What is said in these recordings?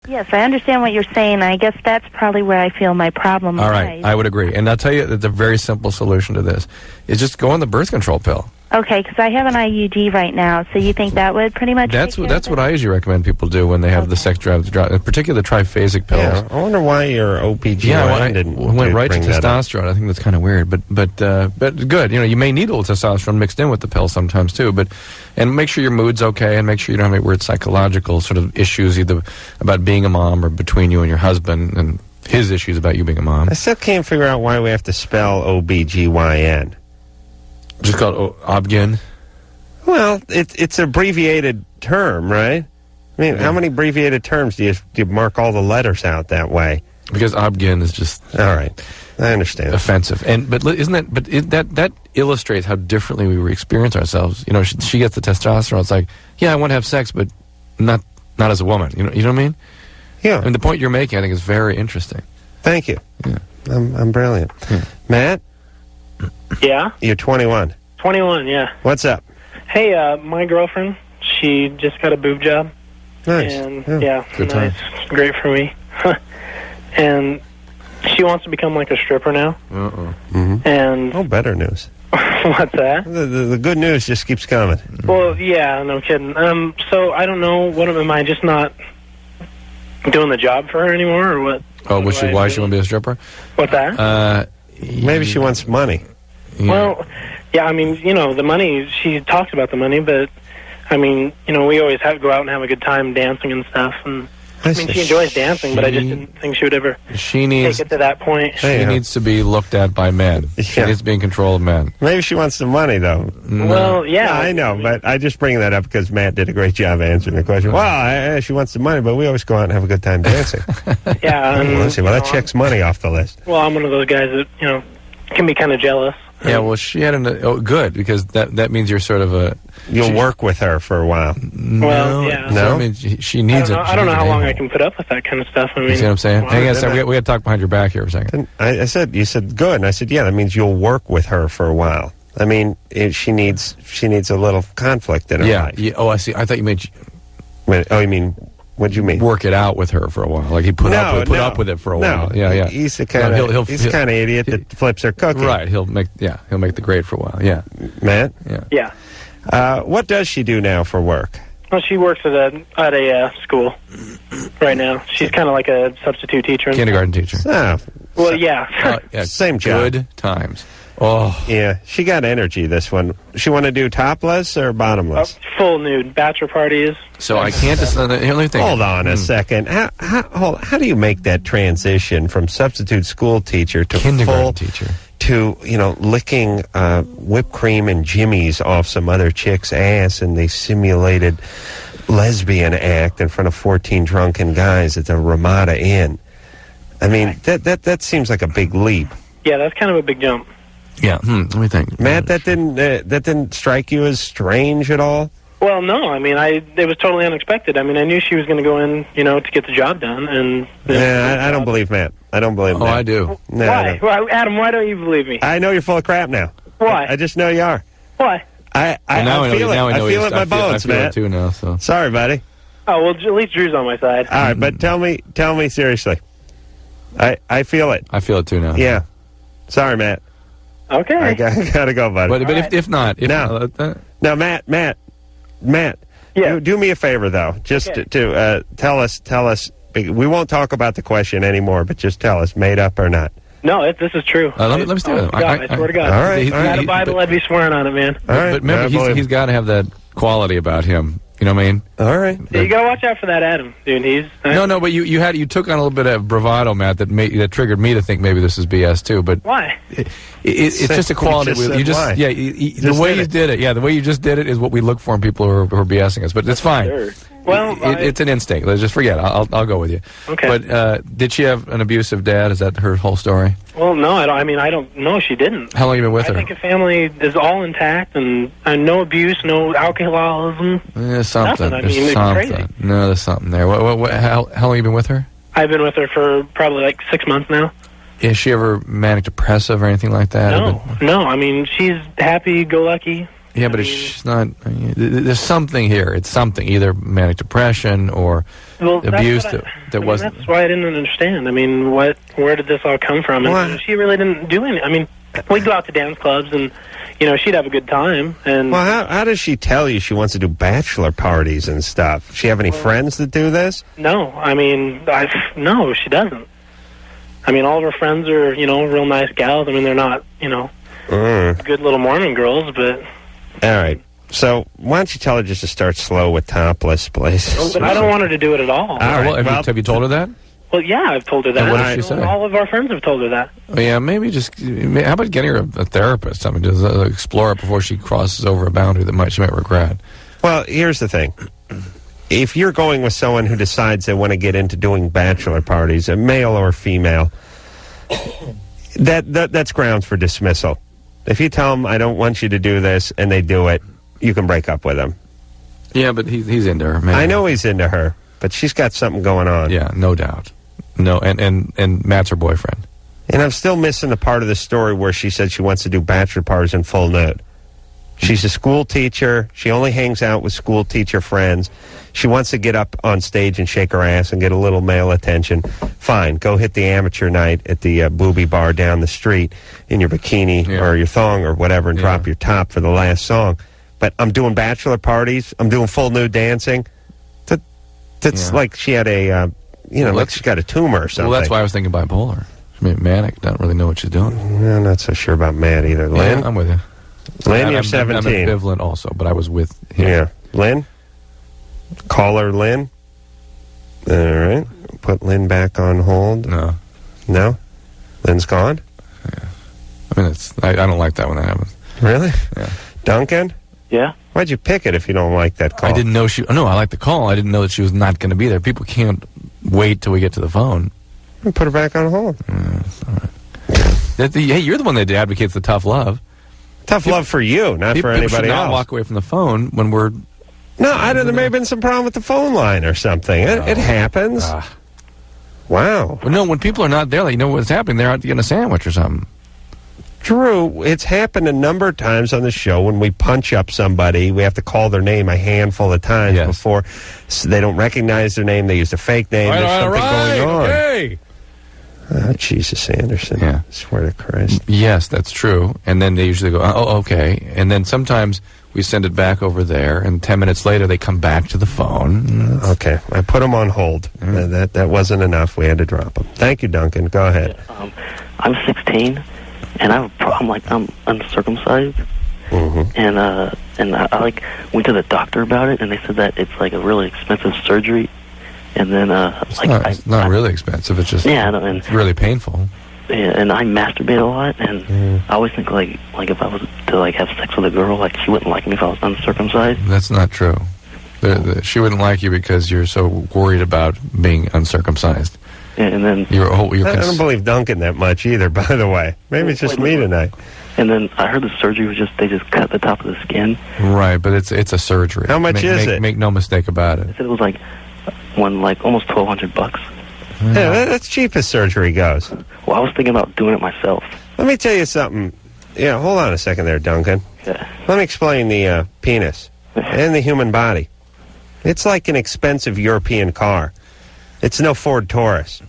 Yes, I understand what you're saying. I guess that's probably where I feel my problem All right, lies. I would agree. And I'll tell you that the very simple solution to this is just go on the birth control pill. Okay, because I have an IUD right now, so you think that would pretty much That's take what care that's of what I usually recommend people do when they have the sex drive, in particular the triphasic pills. Yeah, I wonder why your OPGYN I didn't went right to bring that up. testosterone. I think that's kind of weird, but good. You know, you may need a little testosterone mixed in with the pill sometimes too. And make sure your mood's okay, and make sure you don't have any weird psychological sort of issues either about being a mom or between you and your husband and his issues about you being a mom. I still can't figure out why we have to spell OBGYN. Just called Obgyn. Well, it's an abbreviated term, right? I mean, how many abbreviated terms do you mark all the letters out that way? Because Obgyn is just all right. I understand. Offensive, that illustrates how differently we experience ourselves. You know, she gets the testosterone. It's like, yeah, I want to have sex, but not as a woman. You know what I mean? Yeah. I mean, the point you're making, I think, is very interesting. Thank you. Yeah. I'm brilliant. Yeah. Matt? Yeah? You're 21. 21, yeah. What's up? Hey, my girlfriend, she just got a boob job. Nice. And, Good nice. Great for me. And she wants to become like a stripper now. Mm-hmm. And better news. what's that? The good news just keeps coming. Well, yeah, no kidding. So I don't know, am I just not doing the job for her anymore, or what? Oh, why she want to be a stripper? What's that? Maybe she wants money. Yeah. Well, yeah, I mean, the money, she talks about the money, but, I mean, we always go out and have a good time dancing and stuff, and, I mean, she enjoys dancing, but I just didn't think she would ever take it to that point. She needs to be looked at by men. She needs to be in control of men. Maybe she wants the money, though. Well, yeah. I know, but I just bring that up because Matt did a great job answering the question. Well, she wants the money, but we always go out and have a good time dancing. Yeah. Let's see. Well, that checks money off the list. Well, I'm one of those guys that, can be kind of jealous. Yeah, well, she had good, because that means you're sort of a... You'll work with her for a while. Well, yeah. No? I mean, she needs it. I don't know how long I can put up with that kind of stuff. I mean, you see what I'm saying? Well, Hang on a second. We got to talk behind your back here for a second. You said good, and I said, yeah, that means you'll work with her for a while. I mean, she needs a little conflict in her life. Yeah. Oh, I see. I thought you meant... Oh, you mean... What do you mean? Work it out with her for a while. Like he put up with it for a while. Yeah. He's the kind of idiot that flips her cookie. Right. He'll make the grade for a while. Yeah. Matt? Yeah. What does she do now for work? Well, she works at a school right now. She's kind of like a substitute teacher. Kindergarten teacher. Well, yeah. Same job. Good times. Oh. Yeah, she got energy, this one. She want to do topless or bottomless? Full nude. Bachelor parties. So I can't just... Let me think. Hold on a second. How do you make that transition from substitute school teacher to kindergarten teacher? To, licking whipped cream and jimmies off some other chick's ass in the simulated lesbian act in front of 14 drunken guys at the Ramada Inn? I mean, that seems like a big leap. Yeah, that's kind of a big jump. Yeah, let me think. Matt, that didn't strike you as strange at all? Well, no. I mean, it was totally unexpected. I mean, I knew she was going to go in, to get the job done. And I don't believe Matt. I don't believe Matt. Oh, I do. No, why? Well, Adam, why don't you believe me? I know you're full of crap now. Why? I just know you are. Why? I feel it. I feel it in my bones, Matt. I feel it too now. So sorry, buddy. Oh well, at least Drew's on my side. All right, but tell me seriously. I feel it. I feel it too now. Yeah. Sorry, Matt. Okay. I gotta go, buddy. But right. if not, no, Matt. Yeah. Do me a favor though, just to tell us. We won't talk about the question anymore, but just tell us, made up or not. No, this is true. Let me stay with him. I swear to God. All right. If I had a Bible, I'd be swearing on it, man. All right. But remember, he's got to have that quality about him. You know what I mean? All right. Yeah, you gotta watch out for that Adam, dude. He's no, but you took on a little bit of bravado, Matt, that triggered me to think maybe this is BS too. But why? It's just a quality. The way you did it. Yeah, the way you just did it is what we look for in people who are BSing us. But it's fine. Sure. Well, it's an instinct. Let's just forget. I'll go with you. Okay. But did she have an abusive dad? Is that her whole story? Well, no, I don't know. She didn't. How long have you been with her? I think a family is all intact and no abuse, no alcoholism. There's something. Nothing. There's something. Crazy. No, there's something there. How long have you been with her? I've been with her for probably like 6 months now. Is she ever manic depressive or anything like that? No. I mean, she's happy-go-lucky. Yeah, but it's not. There's something here. It's something, either manic depression or abuse that wasn't. That's why I didn't understand. I mean, where did this all come from? And she really didn't do anything. I mean, we'd go out to dance clubs and, she'd have a good time. And well, how does she tell you she wants to do bachelor parties and stuff? Does she have any friends that do this? No, I mean, no, she doesn't. I mean, all of her friends are, real nice gals. I mean, they're not, good little Mormon girls, but... All right. So why don't you tell her just to start slow with topless places? But I don't want her to do a it all. All right. Well, have you told her that? Well, yeah, I've told her that. And what did she say? All of our friends have told her that. Oh, yeah, maybe how about getting her a therapist? I mean, just explore it before she crosses over a boundary that she might regret. Well, here's the thing. If you're going with someone who decides they want to get into doing bachelor parties, a male or female, that's grounds for dismissal. If you tell them, I don't want you to do this, and they do it, you can break up with them. Yeah, but he's into her. Maybe. I know he's into her, but she's got something going on. Yeah, no doubt. No, and Matt's her boyfriend. And I'm still missing the part of the story where she said she wants to do bachelor parties in full nude. She's a school teacher. She only hangs out with school teacher friends. She wants to get up on stage and shake her ass and get a little male attention. Fine, go hit the amateur night at the booby bar down the street in your bikini or your thong or whatever and drop your top for the last song. But I'm doing bachelor parties. I'm doing full nude dancing. That's like she had a, like she's got a tumor or something. Well, that's why I was thinking bipolar. I mean, manic. Don't really know what she's doing. I'm not so sure about Matt either. Lynn? Yeah, I'm with you. Lynn, you're 17. I'm ambivalent also, but I was with him. Yeah. Lynn? Caller Lynn? All right. Put Lynn back on hold. No. No? Lynn's gone? Yeah. I mean, I don't like that when that happens. Really? Yeah. Duncan? Yeah? Why'd you pick it if you don't like that call? I didn't know no, I like the call. I didn't know that she was not going to be there. People can't wait till we get to the phone. Put her back on hold. All right. Hey, you're the one that advocates the tough love. Tough love for you, not for anybody should not else. Walk away from the phone when we're... No, there may have been some problem with the phone line or something. It happens. Wow. Well, no, when people are not there, they know what's happening. They're out getting a sandwich or something. Drew, it's happened a number of times on the show when we punch up somebody. We have to call their name a handful of times before they don't recognize their name. They use a fake name. There's something going on. Okay. Oh, Jesus, Anderson. Yeah. I swear to Christ. Yes, that's true. And then they usually go, oh, okay. And then sometimes we send it back over there, and 10 minutes later they come back to the phone. Okay. I put them on hold. That wasn't enough. We had to drop them. Thank you, Duncan. Go ahead. I'm 16, and I'm uncircumcised. Mm-hmm. And I went to the doctor about it, and they said that it's like a really expensive surgery. And then, it's not really expensive. It's just it's really painful. Yeah, and I masturbate a lot, and I always think like if I was to have sex with a girl, she wouldn't like me if I was uncircumcised. That's not true. She wouldn't like you because you're so worried about being uncircumcised. Yeah, and then I don't believe Duncan that much either. By the way, maybe it's just me tonight. And then I heard the surgery was they just cut the top of the skin. Right, but it's a surgery. How much is it? Make no mistake about it. They said it was almost $1,200. Yeah, that's cheap as surgery goes. Well, I was thinking about doing it myself. Let me tell you something. Yeah, hold on a second there, Duncan. Yeah. Let me explain the penis and the human body. It's like an expensive European car. It's no Ford Taurus.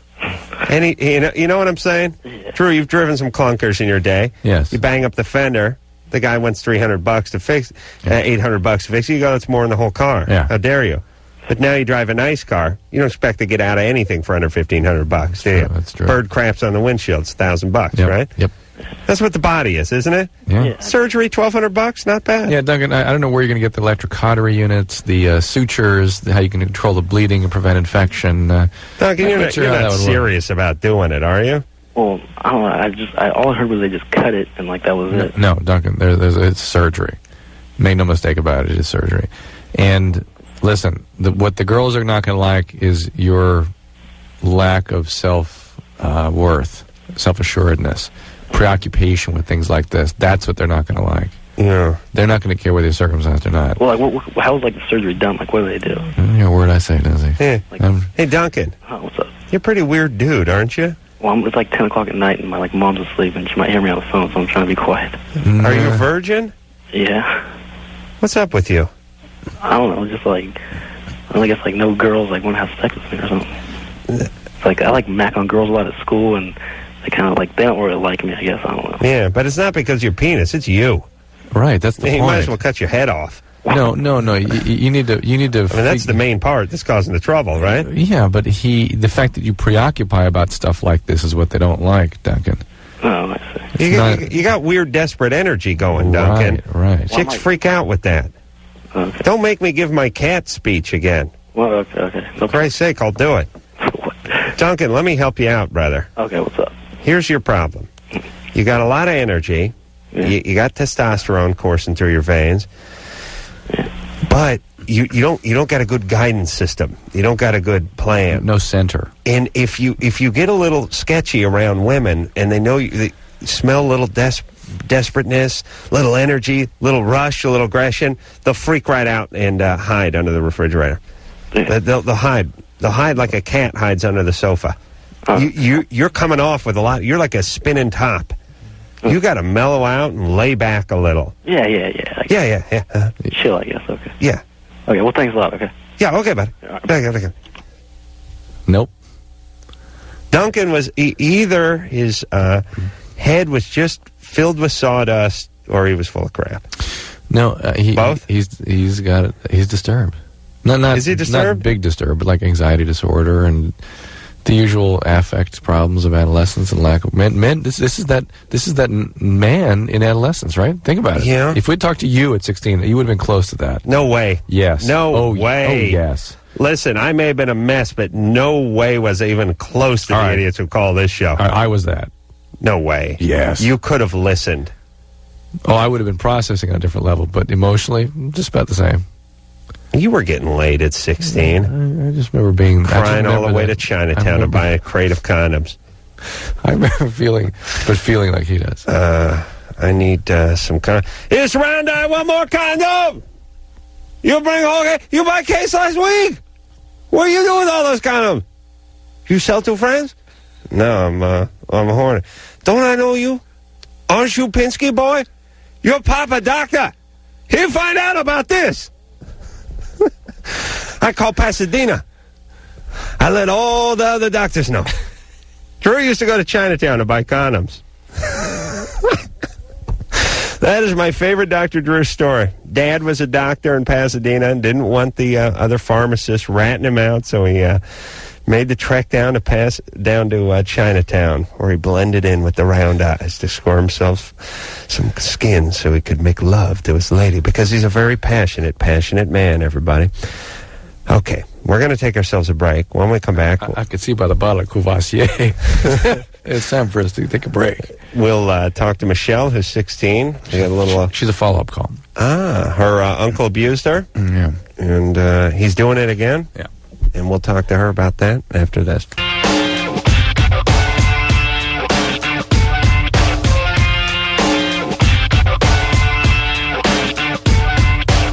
You know what I'm saying? Yeah. Drew, you've driven some clunkers in your day. Yes. You bang up the fender. The guy wants $300 to fix, $800 to fix it. You go, that's more than the whole car. Yeah. How dare you? But now you drive a nice car. You don't expect to get out of anything for under $1,500, do you? That's true. Bird craps on the windshield. It's $1,000, right? Yep. That's what the body is, isn't it? Yeah. Surgery, $1,200, not bad. Yeah, Duncan, I don't know where you're going to get the electric cautery units, the sutures, how you can control the bleeding and prevent infection. Duncan, you're not serious about doing it, are you? Well, I don't know. All I heard was they just cut it, and that was it. No, Duncan, it's surgery. Make no mistake about it, it is surgery. And listen, what the girls are not going to like is your lack of self-worth, self-assuredness, preoccupation with things like this. That's what they're not going to like. Yeah. They're not going to care whether you're circumcised or not. Well, how was the surgery done? What do they do? Your word I say, does he? Yeah. Hey, Duncan. What's up? You're a pretty weird dude, aren't you? Well, it's 10 o'clock at night, and my mom's asleep, and she might hear me on the phone, so I'm trying to be quiet. Are you a virgin? Yeah. What's up with you? I don't know, just like, I guess like no girls like want to have sex with me or something. It's like I like mac on girls a lot at school, and they kind of like, they don't really like me, I guess. I don't know. Yeah, but it's not because you're penis, it's you. Right, that's the point. You might as well cut your head off. No. You need to. I mean, that's the main part that's causing the trouble, right? Yeah, but the fact that you preoccupy about stuff like this is what they don't like, Duncan. Oh, I see. You got weird, desperate energy going, Duncan. Right. Chicks freak out with that. Okay. Don't make me give my cat speech again. Well, okay. For Christ's sake, I'll do it. Duncan, let me help you out, brother. Okay, what's up? Here's your problem. You got a lot of energy. Yeah. You got testosterone coursing through your veins. Yeah. But you don't got a good guidance system. You don't got a good plan. No center. And if you get a little sketchy around women, and they know they smell a little desperateness, little energy, little rush, a little aggression, they'll freak right out and hide under the refrigerator. Yeah. They'll hide. They'll hide like a cat hides under the sofa. You're coming off with a lot. You're like a spinning top. You got to mellow out and lay back a little. Yeah. Yeah. Chill, I guess. Okay. Yeah. Okay. Well, thanks a lot. Okay. Yeah. Okay, buddy. Okay. Nope. Duncan was either his head was just filled with sawdust, or he was full of crap. No, both. He's got it. He's disturbed. Not Is he disturbed? Not big disturbed, but like anxiety disorder and the usual affect problems of adolescence and lack of men. This is that man in adolescence, right? Think about it. Yeah. If we'd talked to you at 16, you would have been close to that. No way. Yes. No way. Oh, yes. Listen, I may have been a mess, but no way was I even close to the idiots who call this show. I was that. No way. Yes. You could have listened. Oh, I would have been processing on a different level, but emotionally, just about the same. You were getting laid at 16. I just remember being... Crying all the way to Chinatown to buy a crate of condoms. I remember feeling like he does. I need some condoms. It's round eye, one more condom! You buy a case last week! What are you doing with all those condoms? You sell to friends? No, I'm a horny. Don't I know you? Aren't you Pinsky boy? Your papa doctor. He'll find out about this. I call Pasadena. I let all the other doctors know. Drew used to go to Chinatown to buy condoms. That is my favorite Dr. Drew story. Dad was a doctor in Pasadena and didn't want the other pharmacists ratting him out, so he made the trek down to Chinatown, where he blended in with the round eyes to score himself some skin so he could make love to his lady, because he's a very passionate man, everybody. Okay, we're going to take ourselves a break. When we come back... I could see by the bottle of Courvoisier. It's time for us to take a break. We'll talk to Michelle, who's 16. We got a little, she's a follow-up call. Her uncle abused her. Yeah. And he's doing it again. Yeah. And we'll talk to her about that after this.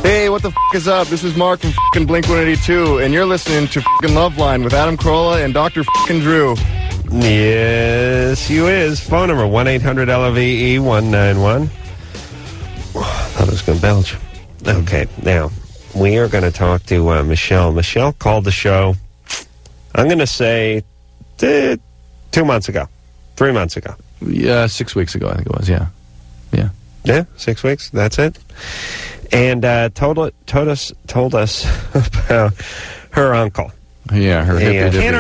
Hey, what the f*** is up? This is Mark from f***ing Blink-182, and you're listening to f***ing Loveline with Adam Carolla and Dr. f***ing Drew. Yes, you is. Phone number 1-800-LOVE-191. I thought I was going to belch. Okay, now, we are going to talk to Michelle. Michelle called the show, I'm going to say, 2 months ago. 3 months ago. Yeah, 6 weeks ago, I think it was, yeah. Yeah, 6 weeks, that's it. And told us about her uncle. Yeah, her hippie can't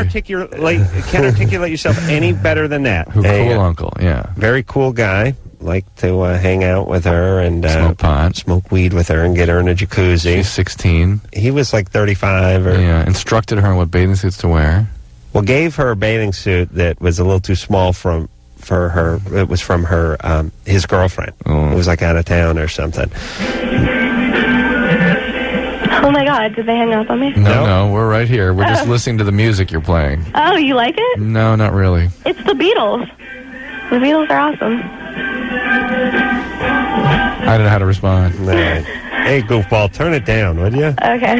articulate yourself any better than that. Her cool uncle, yeah. Very cool guy. Like to hang out with her and smoke pot, smoke weed with her, and get her in a jacuzzi. She's 16. He was like 35. Instructed her on what bathing suits to wear. Well, gave her a bathing suit that was a little too small for her. It was from her his girlfriend. Oh. It was like out of town or something. Oh my God, did they hang up on me? No, we're right here. We're just listening to the music you're playing. Oh, you like it? No, not really. It's the Beatles. The Beatles are awesome. I don't know how to respond. All right. Hey, goofball, turn it down, would you? Okay.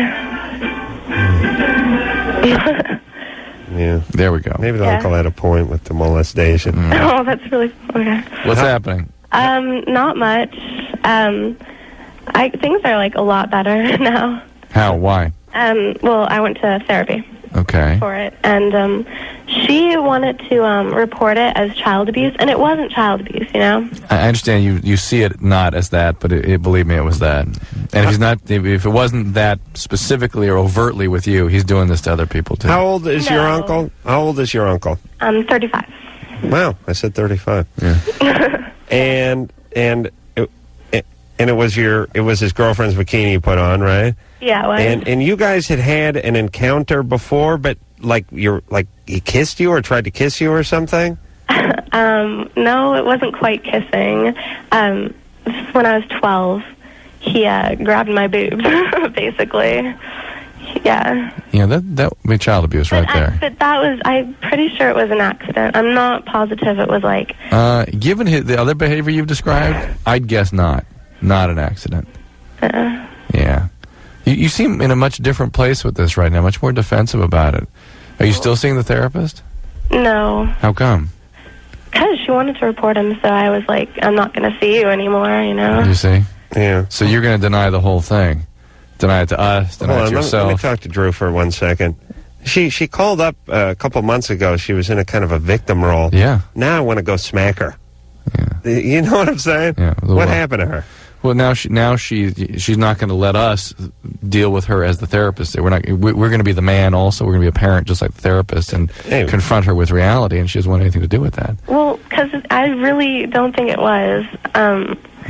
Yeah. There we go. Maybe the uncle had a point with the molestation. Oh, that's really... Okay. What's happening? Not much. Things are like a lot better now. How? Why? Well, I went to therapy. Okay. For it, and she wanted to report it as child abuse, and it wasn't child abuse, you know. I understand you see it not as that, but believe me, it was that. And if it wasn't that specifically or overtly with you, he's doing this to other people too. How old is your uncle? How old is your uncle? 35. Wow, I said 35. Yeah. and it was his girlfriend's bikini you put on, right? Yeah, it was. And you guys had an encounter before, but he kissed you or tried to kiss you or something? No, it wasn't quite kissing. This is when I was 12. He grabbed my boobs, basically. Yeah. Yeah, that would be child abuse right there. But I'm pretty sure it was an accident. I'm not positive it was like... Given the other behavior you've described, I'd guess not. Not an accident. Yeah. You seem in a much different place with this right now, much more defensive about it. Are you still seeing the therapist? No. How come? Because she wanted to report him, so I was like, I'm not going to see you anymore, you know? You see? Yeah. So you're going to deny the whole thing. Deny it to us, deny it to yourself. Let me talk to Drew for 1 second. She called up a couple months ago. She was in a kind of a victim role. Yeah. Now I want to go smack her. Yeah. You know what I'm saying? Yeah. What happened to her? Well, now she's not going to let us deal with her as the therapist. We're going to be the man also. We're going to be a parent just like the therapist and confront her with reality, and she doesn't want anything to do with that. Well, because I really don't think it was.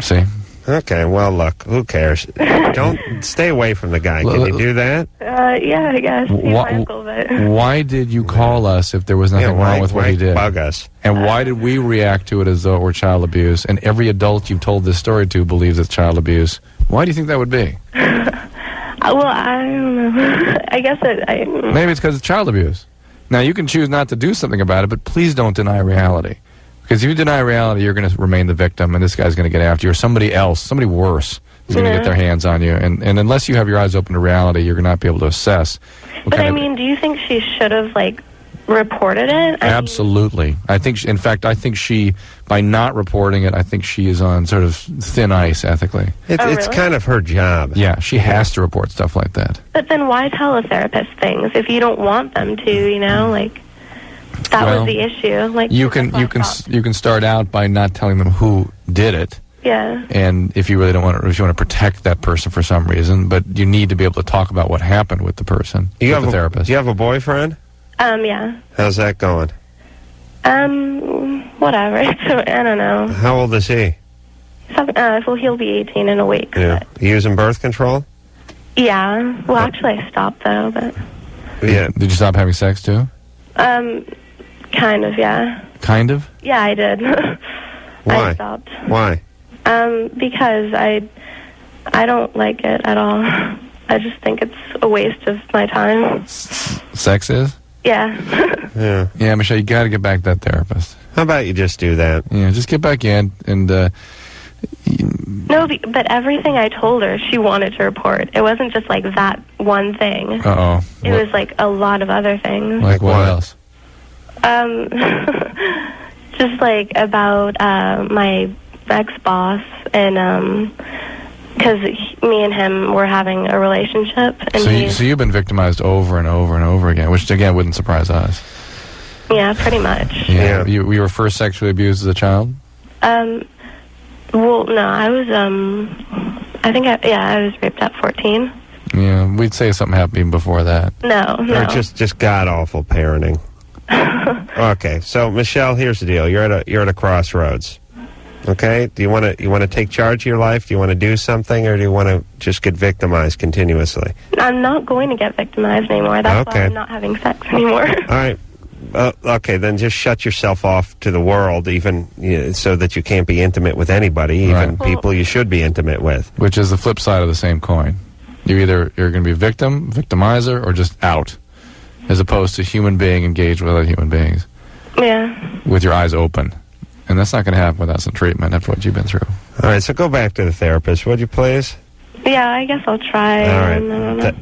See? Okay, well, look, who cares? Don't stay away from the guy. Can you do that? Yeah, I guess. He's my uncle, but... Why did you call us if there was nothing wrong with what he did? Bug us. And why did we react to it as though it were child abuse? And every adult you've told this story to believes it's child abuse. Why do you think that would be? Well, I don't know. I guess maybe it's because it's child abuse. Now, you can choose not to do something about it, but please don't deny reality. Because if you deny reality, you're going to remain the victim, and this guy's going to get after you, or somebody else, somebody worse, is going to get their hands on you. And unless you have your eyes open to reality, you're going to not be able to assess. But I mean, do you think she should have, like, reported it? Absolutely. I think, in fact, she, by not reporting it, I think she is on sort of thin ice ethically. It's kind of her job. Yeah, she has to report stuff like that. But then why tell a therapist things if you don't want them to, you know, like... That was the issue. Like you can start out by not telling them who did it. Yeah. And if you really don't want to, if you want to protect that person for some reason, but you need to be able to talk about what happened with the person. You have the therapist. Do you have a boyfriend? Yeah. How's that going? Whatever. So, I don't know. How old is he? Well, he'll be 18 in a week. Yeah. You using birth control? Yeah. Well, actually, I stopped though. But. Yeah. Did you stop having sex too? Kind of, yeah. Kind of? Yeah, I did. Why? I stopped. Why? Because I don't like it at all. I just think it's a waste of my time. Sex is? Yeah. Yeah. Yeah, Michelle, you got to get back to that therapist. How about you just do that? Yeah, just get back in and... No, but everything I told her, she wanted to report. It wasn't just like that one thing. Uh-oh. It was like a lot of other things. Like what else? Just like about my ex-boss, and because me and him were having a relationship. And so you've been victimized over and over and over again, which again wouldn't surprise us. Yeah, pretty much. Yeah. You were first sexually abused as a child? Well, no, I was, I was raped at 14. Yeah, we'd say something happened even before that. No. Or just god-awful parenting. Okay, so, Michelle, here's the deal. You're at a crossroads. Okay? Do you want to take charge of your life? Do you want to do something, or do you want to just get victimized continuously? I'm not going to get victimized anymore. That's why I'm not having sex anymore. All right. Okay, then just shut yourself off to the world, even so that you can't be intimate with anybody, even people you should be intimate with. Which is the flip side of the same coin. You're going to be a victim, victimizer, or just out, as opposed to human being engaged with other human beings. Yeah. With your eyes open. And that's not going to happen without some treatment after what you've been through. All right, so go back to the therapist, would you please? Yeah, I guess I'll try. All right.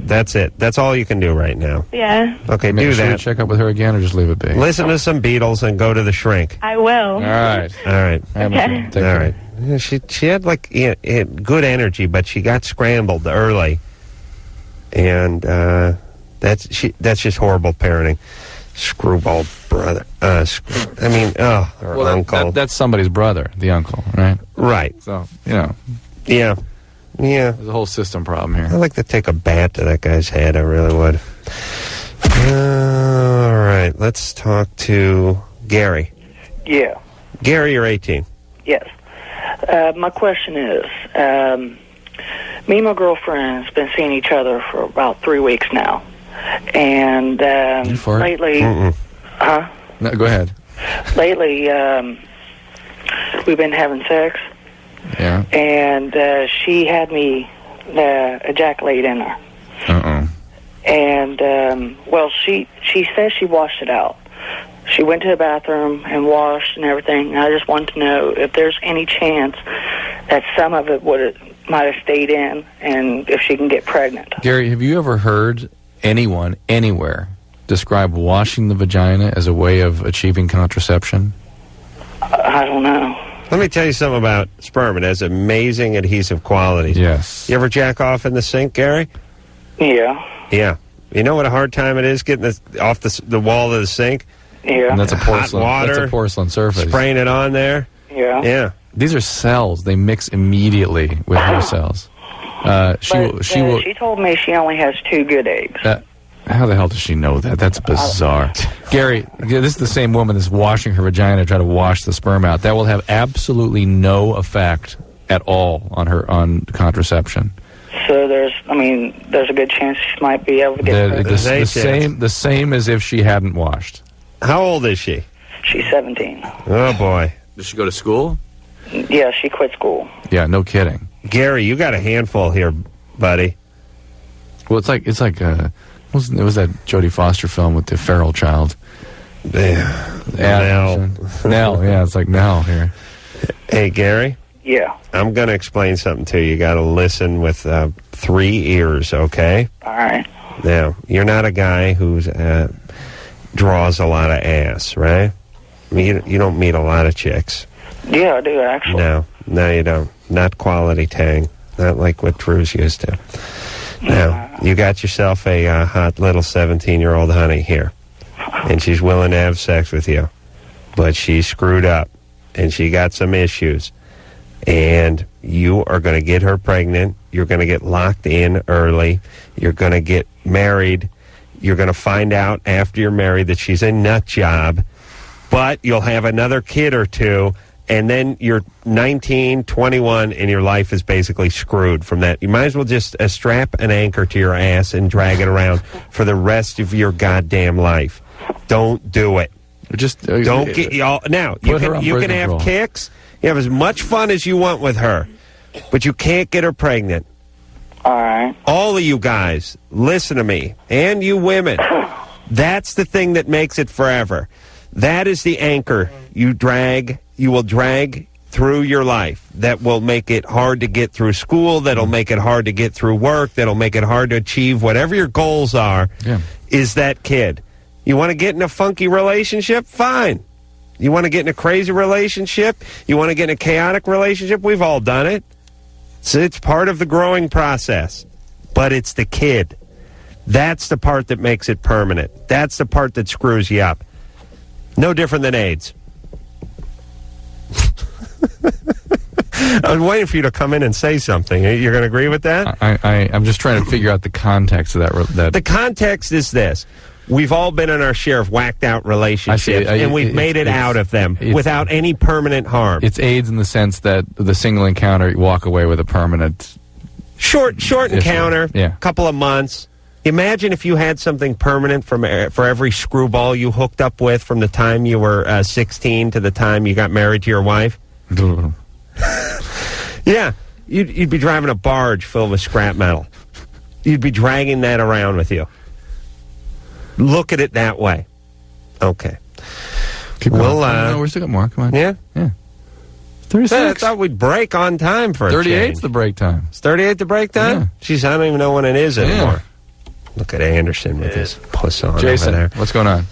That's it. That's all you can do right now. Yeah. Okay, do that. Should we check up with her again or just leave it be? Listen to some Beatles and go to the shrink. I will. All right. All right. Okay. All right. She had like good energy, but she got scrambled early, and that's just horrible parenting. Screwball brother. Her uncle. That's somebody's brother, the uncle, right? Right. So, you know. Yeah. There's a whole system problem here. I'd like to take a bat to that guy's head. I really would. All right. Let's talk to Gary. Yeah. Gary, you're 18. Yes. My question is, me and my girlfriend has been seeing each other for about 3 weeks now. And lately... Huh? No, go ahead. Lately, we've been having sex. Yeah. And she had me ejaculate in her. Uh-oh. And, she says she washed it out. She went to the bathroom and washed and everything. And I just wanted to know if there's any chance that some of it might have stayed in, and if she can get pregnant. Gary, have you ever heard anyone anywhere describe washing the vagina as a way of achieving contraception? I don't know. Let me tell you something about sperm. It has amazing adhesive qualities. Yes. You ever jack off in the sink, Gary? Yeah. Yeah. You know what a hard time it is getting off the wall of the sink? Yeah. And that's a porcelain. Hot water. That's a porcelain surface. Spraying it on there. Yeah. Yeah. These are cells. They mix immediately with hair cells. She told me she only has 2 good eggs. How the hell does she know that? That's bizarre. Gary, this is the same woman that's washing her vagina to try to wash the sperm out. That will have absolutely no effect at all on contraception. So there's a good chance she might be able to get pregnant. The same as if she hadn't washed. How old is she? She's 17. Oh, boy. Does she go to school? Yeah, she quit school. Yeah, no kidding. Gary, you got a handful here, buddy. Well, it's like it was that Jodie Foster film with the feral child. Nell. Nell, yeah, it's like Nell here. Hey, Gary? Yeah. I'm going to explain something to you. You got to listen with 3 ears, okay? All right. Now, you're not a guy who draws a lot of ass, right? I mean, you don't meet a lot of chicks. Yeah, I do, actually. No, you don't. Not quality tang. Not like what Drew's used to. Now, you got yourself a hot little 17-year-old honey here, and she's willing to have sex with you, but she's screwed up, and she got some issues, and you are going to get her pregnant. You're going to get locked in early. You're going to get married. You're going to find out after you're married that she's a nut job, but you'll have another kid or two, and then you're 19, 21, and your life is basically screwed from that. You might as well just strap an anchor to your ass and drag it around for the rest of your goddamn life. Don't do it. Just don't get y'all. Now you can have kicks. You have as much fun as you want with her, but you can't get her pregnant. All right. All of you guys, listen to me, and you women. That's the thing that makes it forever. That is the anchor you will drag through your life. That will make it hard to get through school. That'll make it hard to get through work. That'll make it hard to achieve whatever your goals are. Yeah. Is that kid. You want to get in a funky relationship? Fine. You want to get in a crazy relationship? You want to get in a chaotic relationship? We've all done it. So it's part of the growing process. But it's the kid. That's the part that makes it permanent. That's the part that screws you up. No different than AIDS. I was waiting for you to come in and say something. You're going to agree with that? I'm just trying to figure out the context of that. The context is this. We've all been in our share of whacked-out relationships, and we've made it out of them without any permanent harm. It's AIDS in the sense that the single encounter, you walk away with a permanent... Short encounter, yeah. Couple of months. Imagine if you had something permanent for every screwball you hooked up with from the time you were 16 to the time you got married to your wife. Yeah, you'd be driving a barge filled with scrap metal. You'd be dragging that around with you. Look at it that way. Okay. Keep going. No, we're still got more. Come on. Yeah? Yeah. 36. I thought we'd break on time for a 38's the break time. It's 38 the break time? Yeah. Jeez, I don't even know when it is anymore. Yeah. Look at Anderson with his puss on Jason, over there. what's going on?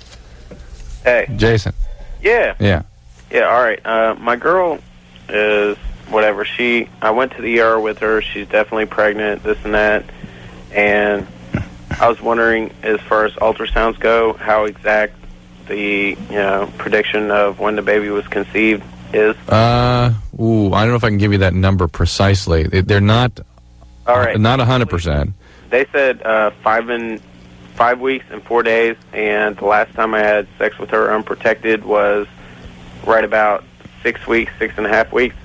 Hey. Jason. Yeah. Yeah. Yeah, all right. My girl is whatever. I went to the ER with her. She's definitely pregnant, this and that. And I was wondering, as far as ultrasounds go, how exact the prediction of when the baby was conceived is. I don't know if I can give you that number precisely. They're not. All right. Not 100%. They said 5 weeks and 4 days, and the last time I had sex with her unprotected was right about 6 weeks, 6.5 weeks.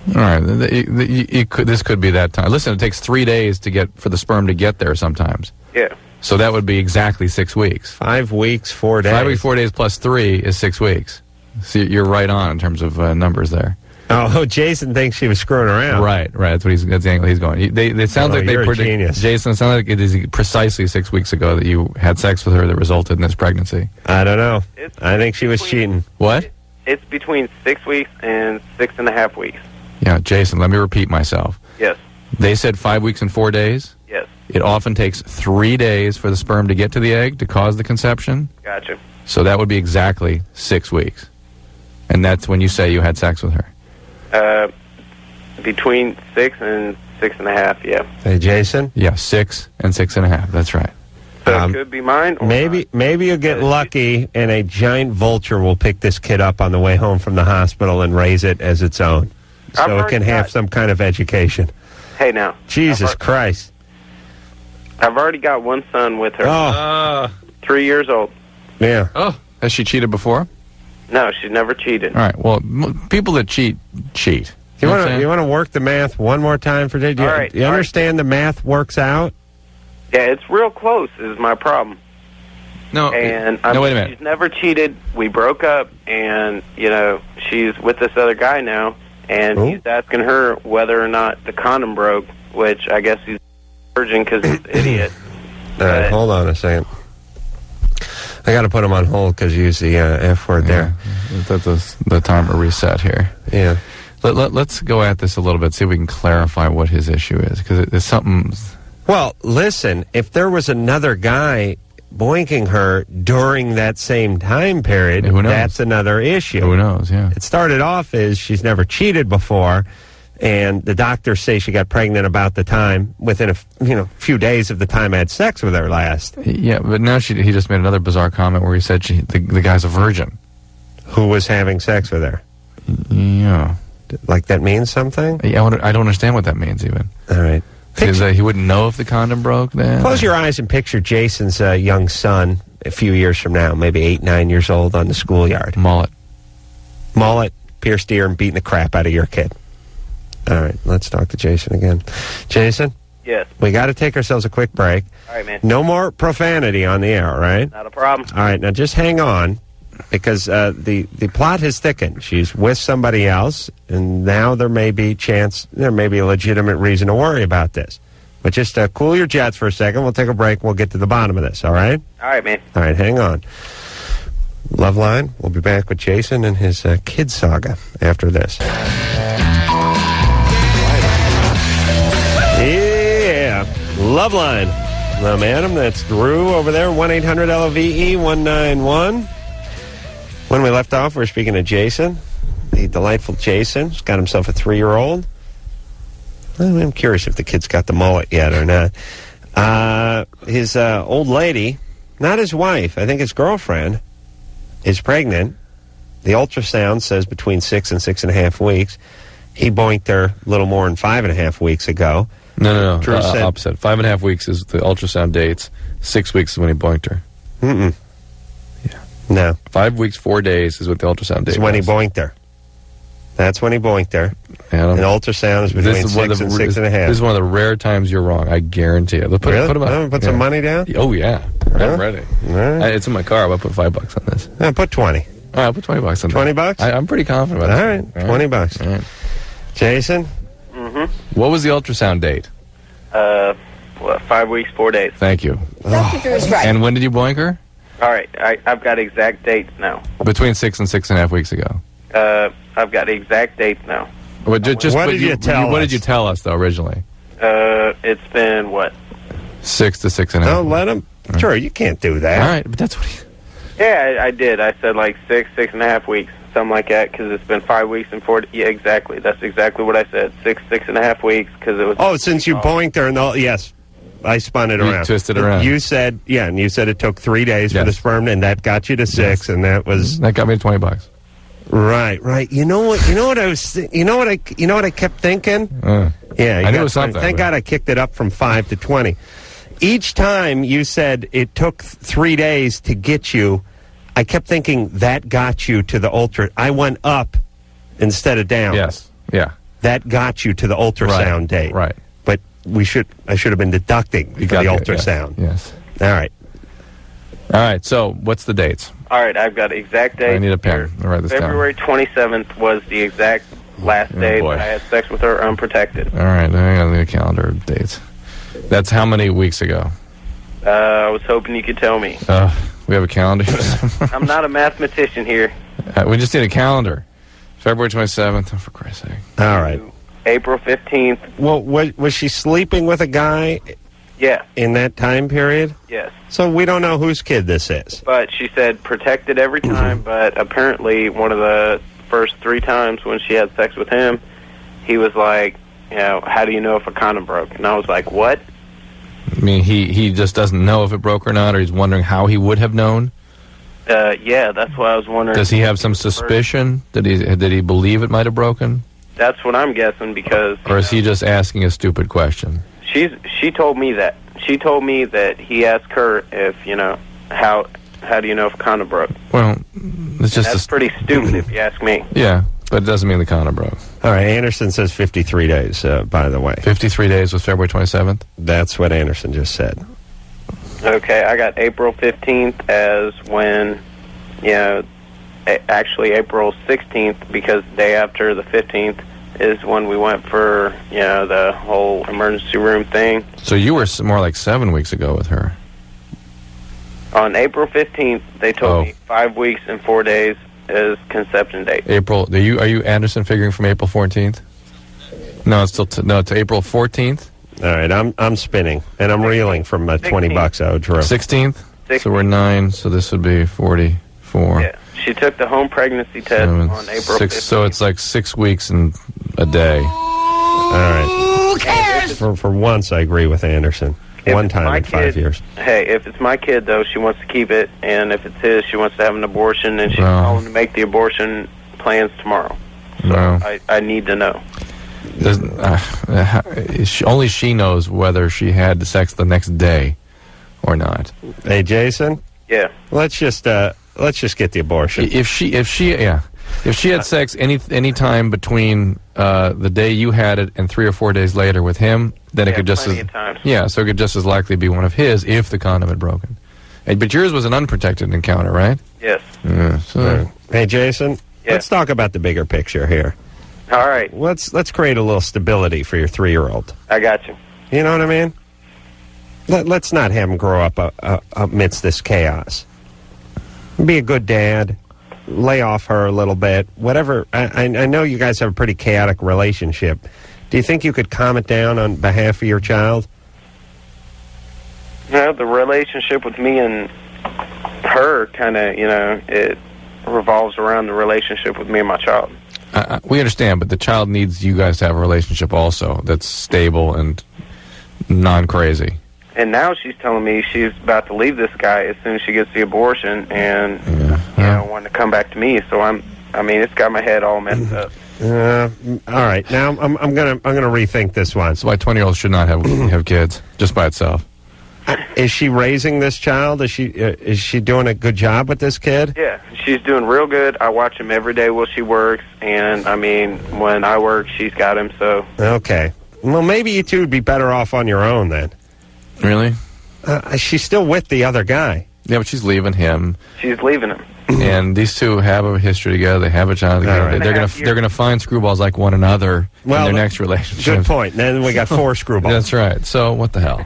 All right, this could be that time. Listen, it takes 3 days for the sperm to get there sometimes. Yeah. So that would be exactly 6 weeks. 5 weeks, 4 days. 5 weeks, 4 days plus 3 is 6 weeks. So you're right on in terms of numbers there. Oh, Jason thinks she was screwing around. Right. That's the angle he's going. It sounds like they predict. Jason, it sounds like it is precisely 6 weeks ago that you had sex with her that resulted in this pregnancy. I don't know. I think she was cheating. What? It's between 6 weeks and 6.5 weeks. Yeah, Jason, let me repeat myself. Yes. They said 5 weeks and 4 days? Yes. It often takes 3 days for the sperm to get to the egg to cause the conception. Gotcha. So that would be exactly 6 weeks. And that's when you say you had sex with her. Between 6 and 6.5, yeah. Hey, Jason? Yeah, 6 and 6.5, that's right. So it could be mine, or maybe you'll get lucky and a giant vulture will pick this kid up on the way home from the hospital and raise it as its own. So it can have some kind of education. Hey, now. Jesus Christ. I've already got one son with her. Oh. 3 years old. Yeah. Oh, has she cheated before? No, she's never cheated. All right, well, people that cheat. You want to work the math one more time for today? Do you understand the math works out? Yeah, it's real close is my problem. No, wait a minute. She's never cheated. We broke up, and, she's with this other guy now, and he's asking her whether or not the condom broke, which I guess he's a virgin because he's an idiot. All right, hold on a second. I got to put him on hold because you use the F word there. That's the timer reset here. Yeah. Let's go at this a little bit, see if we can clarify what his issue is, because it's something... Well, listen, if there was another guy boinking her during that same time period, that's another issue. Who knows, yeah. It started off as she's never cheated before, and the doctors say she got pregnant about the time, within a few days of the time I had sex with her last. Yeah, but now he just made another bizarre comment where he said the guy's a virgin. Who was having sex with her? Yeah. Like that means something? Yeah, I don't understand what that means even. All right. He wouldn't know if the condom broke then? Close your eyes and picture Jason's young son a few years from now, maybe 8, 9 years old, on the schoolyard. Mullet, pierced ear, and beating the crap out of your kid. All right, let's talk to Jason again. Jason? Yes. We got to take ourselves a quick break. All right, man. No more profanity on the air, all right? Not a problem. All right, now just hang on, because the plot has thickened. She's with somebody else, and now there may be a legitimate reason to worry about this. But just cool your jets for a second. We'll take a break. We'll get to the bottom of this, all right? All right, man. All right, hang on. Loveline, we'll be back with Jason and his kid saga after this. Yeah, Loveline. I'm Adam. That's Drew over there, 1-800-LOVE-191. When we left off, we were speaking to Jason, the delightful Jason. He's got himself a 3-year-old. I'm curious if the kid's got the mullet yet or not. His old lady, not his wife, I think his girlfriend, is pregnant. The ultrasound says between 6 and 6.5 weeks. He boinked her a little more than 5.5 weeks ago. No. Drew said, opposite. 5.5 weeks is the ultrasound dates. 6 weeks is when he boinked her. Yeah. No. 5 weeks, 4 days is what the ultrasound date is when he boinked her. That's when he boinked her. An ultrasound is between 6 and 6.5. This is one of the rare times you're wrong. I guarantee it. Put some money down? Oh, yeah. I'm ready. Right. It's in my car. I'll put $5 on this. Put 20. All right, I'll put $20 on this. $20? I'm pretty confident about it. All right, $20. All right. Jason? Mm-hmm. What was the ultrasound date? 5 weeks, 4 days. Thank you. Dr. Drew is right. And when did you boink her? All right, I've got exact dates now. Between 6 and 6.5 weeks ago. I've got exact dates now. What did you tell us, though, originally? It's been, 6 to 6.5. No, let him. Sure, you can't do that. All right, but that's what Yeah, I did. I said like 6.5 weeks, something like that, because it's been 5 weeks and 4. Yeah, exactly. That's exactly what I said. 6.5 weeks, because it was. Oh, since you boinked her and all. Yes, I spun it around. Twisted around. You said, and you said it took 3 days for the sperm, and that got you to 6, and that got me to $20. Right. You know what I was. You know what I kept thinking. I knew it was something. Thank God I kicked it up from 5 to 20. Each time you said it took 3 days to get you, I kept thinking that got you to the ultra. I went up instead of down. Yes. Yeah. That got you to the ultrasound date. Right. But I should have been deducting for the ultrasound. Yes. All right. So what's the dates? All right, I've got exact date. I need a pen. I'll write this down. February 27th was the exact last day that I had sex with her unprotected. All right, I need a calendar of dates. That's how many weeks ago? I was hoping you could tell me. We have a calendar. I'm not a mathematician here. We just need a calendar. February 27th. Oh, for Christ's sake. All right. April 15th. Well, was she sleeping with a guy? Yeah. In that time period? Yes. So we don't know whose kid this is. But she said protected every time, but apparently one of the first 3 times when she had sex with him, he was like, how do you know if a condom broke? And I was like, what? I mean, he just doesn't know if it broke or not, or he's wondering how he would have known? Yeah, that's what I was wondering. Does he have some suspicion? Did he believe it might have broken? That's what I'm guessing, because... Or is he just asking a stupid question? She told me that. She told me that he asked her if, how do you know if a condom broke? Well, it's just... That's pretty stupid if you ask me. Yeah, but it doesn't mean the condom broke. All right, Anderson says 53 days, by the way. 53 days was February 27th? That's what Anderson just said. Okay, I got April 15th as when, actually April 16th, because the day after the 15th is when we went for, the whole emergency room thing. So you were more like 7 weeks ago with her. On April 15th, they told me 5 weeks and 4 days is conception date. April, are you Anderson figuring from April 14th? No, it's still it's April 14th. All right, I'm spinning, and I'm reeling from $20 I drew. 16th? So we're 9, so this would be 44. Yeah, she took the home pregnancy test on April 15th. So it's like 6 weeks and a day. All right. Who cares? For once, I agree with Anderson. One time in 5 years. Hey, if it's my kid, though, she wants to keep it, and if it's his, she wants to have an abortion, and she's calling to make the abortion plans tomorrow. So I need to know. Only she knows whether she had sex the next day or not. Hey, Jason? Yeah. Let's just get the abortion. If she had sex any time between the day you had it and 3 or 4 days later with him, then it could just so it could just as likely be one of his if the condom had broken. But yours was an unprotected encounter, right? Yes. Hey, Jason. Yeah. Let's talk about the bigger picture here. All right. Let's create a little stability for your 3-year-old. I got you. You know what I mean? Let's not have him grow up amidst this chaos. Be a good dad. Lay off her a little bit. Whatever. I know you guys have a pretty chaotic relationship. Do you think you could calm it down on behalf of your child? The relationship with me and her kind of, it revolves around the relationship with me and my child. We understand, but the child needs you guys to have a relationship also that's stable and non-crazy. And now she's telling me she's about to leave this guy as soon as she gets the abortion, and wanting to come back to me. So it's got my head all messed up. All right, now I'm gonna rethink this one. That's why 20-year-olds should not have kids just by itself. Is she raising this child? Is she doing a good job with this kid? Yeah, she's doing real good. I watch him every day while she works, and when I work, she's got him. So okay, well maybe you two would be better off on your own then. Really? She's still with the other guy. Yeah, but she's leaving him. She's leaving him. And these two have a history together. They have a child together. Right. They're gonna find screwballs like one another in their next relationship. Good point. Then we got 4 screwballs. That's right. So what the hell?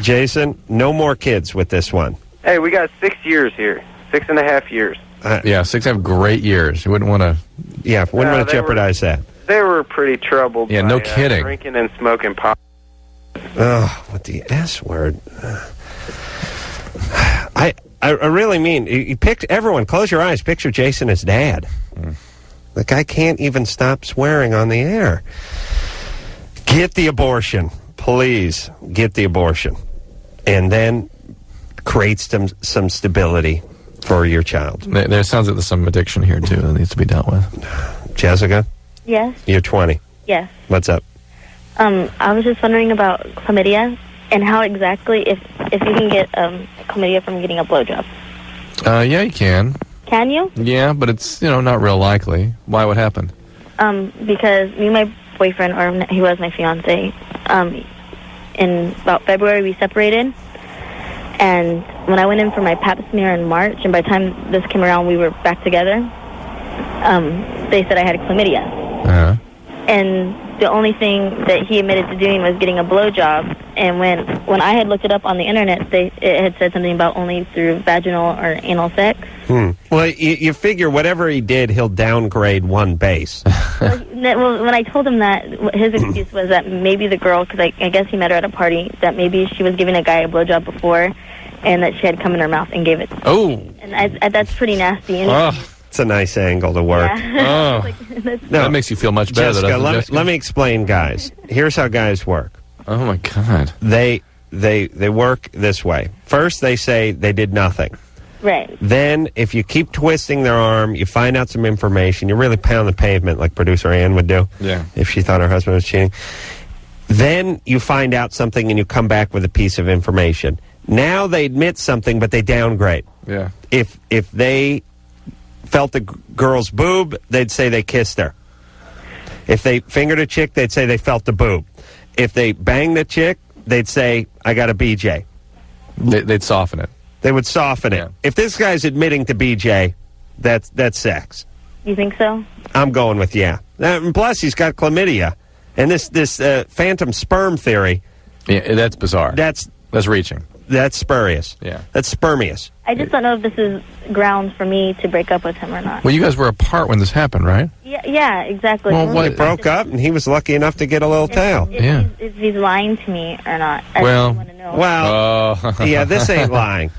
Jason, no more kids with this one. Hey, we got 6 years here. 6.5 years. 6.5 great years. You wouldn't want to. Yeah, wouldn't want to jeopardize that. They were pretty troubled. Yeah, no kidding. Drinking and smoking pot. Oh, what the S word? I really mean, everyone, close your eyes, picture Jason as dad. The guy can't even stop swearing on the air. Get the abortion. Please, get the abortion. And then create some stability for your child. There sounds like there's some addiction here, too, that needs to be dealt with. Jessica? Yes? You're 20. Yes. What's up? I was just wondering about chlamydia and how exactly, if you can get chlamydia from getting a blowjob. Yeah, you can. Can you? Yeah, but it's, not real likely. Why? What happened? Because me and my boyfriend, or he was my fiance, in about February we separated. And when I went in for my pap smear in March, and by the time this came around we were back together, they said I had chlamydia. Uh-huh. And the only thing that he admitted to doing was getting a blowjob. And when I had looked it up on the internet, it had said something about only through vaginal or anal sex. Well, you figure whatever he did, he'll downgrade one base. Well, when I told him that, his excuse was that maybe the girl, because I guess he met her at a party, that maybe she was giving a guy a blowjob before, and that she had come in her mouth and gave it. Oh. And that's pretty nasty. It's a nice angle to work. Yeah. That makes you feel much better. Jessica, let me explain, guys. Here's how guys work. Oh, my God. They work this way. First, they say they did nothing. Right. Then, if you keep twisting their arm, you find out some information, you really pound the pavement like producer Ann would do if she thought her husband was cheating. Then you find out something and you come back with a piece of information. Now they admit something, but they downgrade. Yeah. If they felt the girl's boob, they'd say they kissed her. If they fingered a chick, they'd say they felt the boob. If they banged the chick, they'd say, I got a BJ. They'd soften it. They would soften it. If this guy's admitting to BJ, that's sex. You think so? I'm going with yeah. And plus, he's got chlamydia. And this phantom sperm theory. Yeah, that's bizarre. That's reaching. That's spurious. Yeah. That's spermious. I just don't know if this is grounds for me to break up with him or not. Well, you guys were apart when this happened, right? Yeah, exactly. Well, they broke up, and he was lucky enough to get a little tail. If he's lying to me or not. I really want to know. Well, yeah, this ain't lying.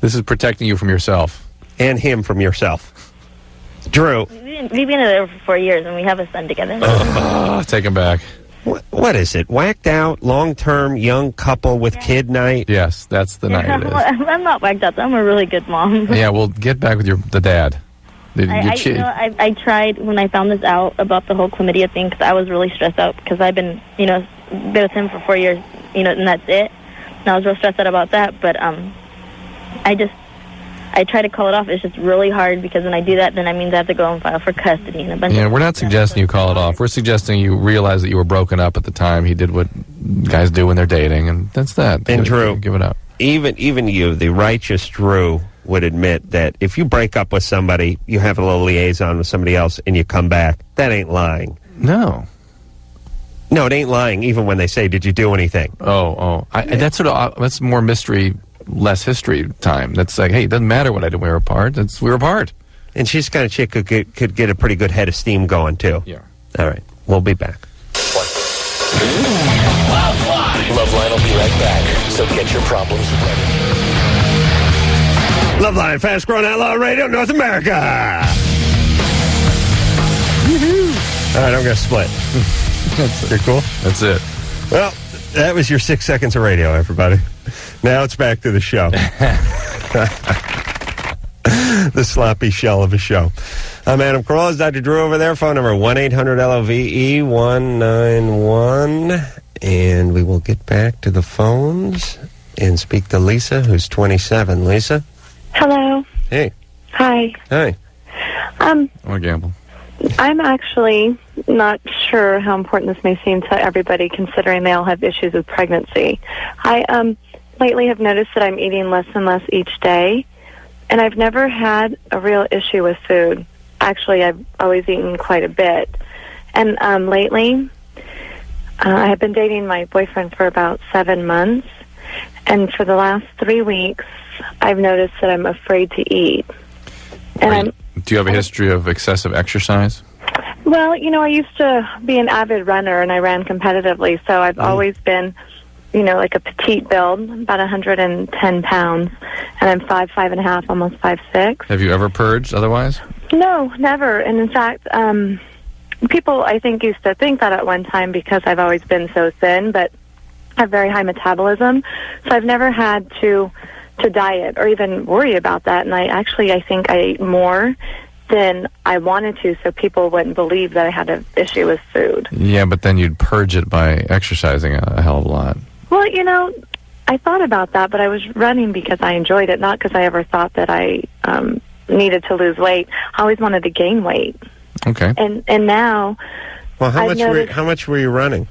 This is protecting you from yourself. And him from yourself. Drew. We've been together for 4 years, and we have a son together. Take him back. What is it? Whacked out, long-term, young couple with kid night? Yes, that's the night it is. I'm not whacked out. I'm a really good mom. Yeah, well, get back with the dad. I tried when I found this out about the whole chlamydia thing because I was really stressed out because I've been with him for 4 years, and that's it. And I was real stressed out about that, but I try to call it off. It's just really hard because when I do that, then that means I have to go and file for custody and a bunch of we're not suggesting you call it off. We're suggesting you realize that you were broken up at the time. He did what guys do when they're dating, and that's that. And Drew, give it up. Even you, the righteous Drew, would admit that if you break up with somebody, you have a little liaison with somebody else, and you come back, that ain't lying. No, it ain't lying. Even when they say, "Did you do anything?" That's more mystery. Less history time. That's like, hey, it doesn't matter what I did. We were apart. We were apart. And she's the kind of chick who could get a pretty good head of steam going, too. Yeah. All right. We'll be back. Loveline will be right back, so get your problems ready. Loveline, fast-growing outlaw radio, North America. All right, I'm going to split. You're cool? That's it. Well, that was your 6 seconds of radio, everybody. Now it's back to the show. The sloppy shell of a show. I'm Adam Carolla. Is Dr. Drew over there? Phone number 1-800-LOVE-191. And we will get back to the phones and speak to Lisa, who's 27. Lisa? Hello. Hey. Hi. Hi. I want to gamble. I'm actually not sure how important this may seem to everybody, considering they all have issues with pregnancy. I lately have noticed that I'm eating less and less each day, and I've never had a real issue with food. Actually, I've always eaten quite a bit. And lately, I have been dating my boyfriend for about 7 months, and for the last 3 weeks, I've noticed that I'm afraid to eat. And do you have a history of excessive exercise? Well, I used to be an avid runner, and I ran competitively, so I've always been, like a petite build, about 110 pounds. I'm 5'5.5", almost 5'6". Have you ever purged otherwise? No, never. And in fact, people, I think, used to think that at one time because I've always been so thin, but I have very high metabolism, so I've never had to diet or even worry about that. And I think I ate more than I wanted to, so people wouldn't believe that I had an issue with food. Yeah, but then you'd purge it by exercising a hell of a lot. Well, I thought about that, but I was running because I enjoyed it, not because I ever thought that I needed to lose weight. I always wanted to gain weight. Okay. And now... Well, how much were you running?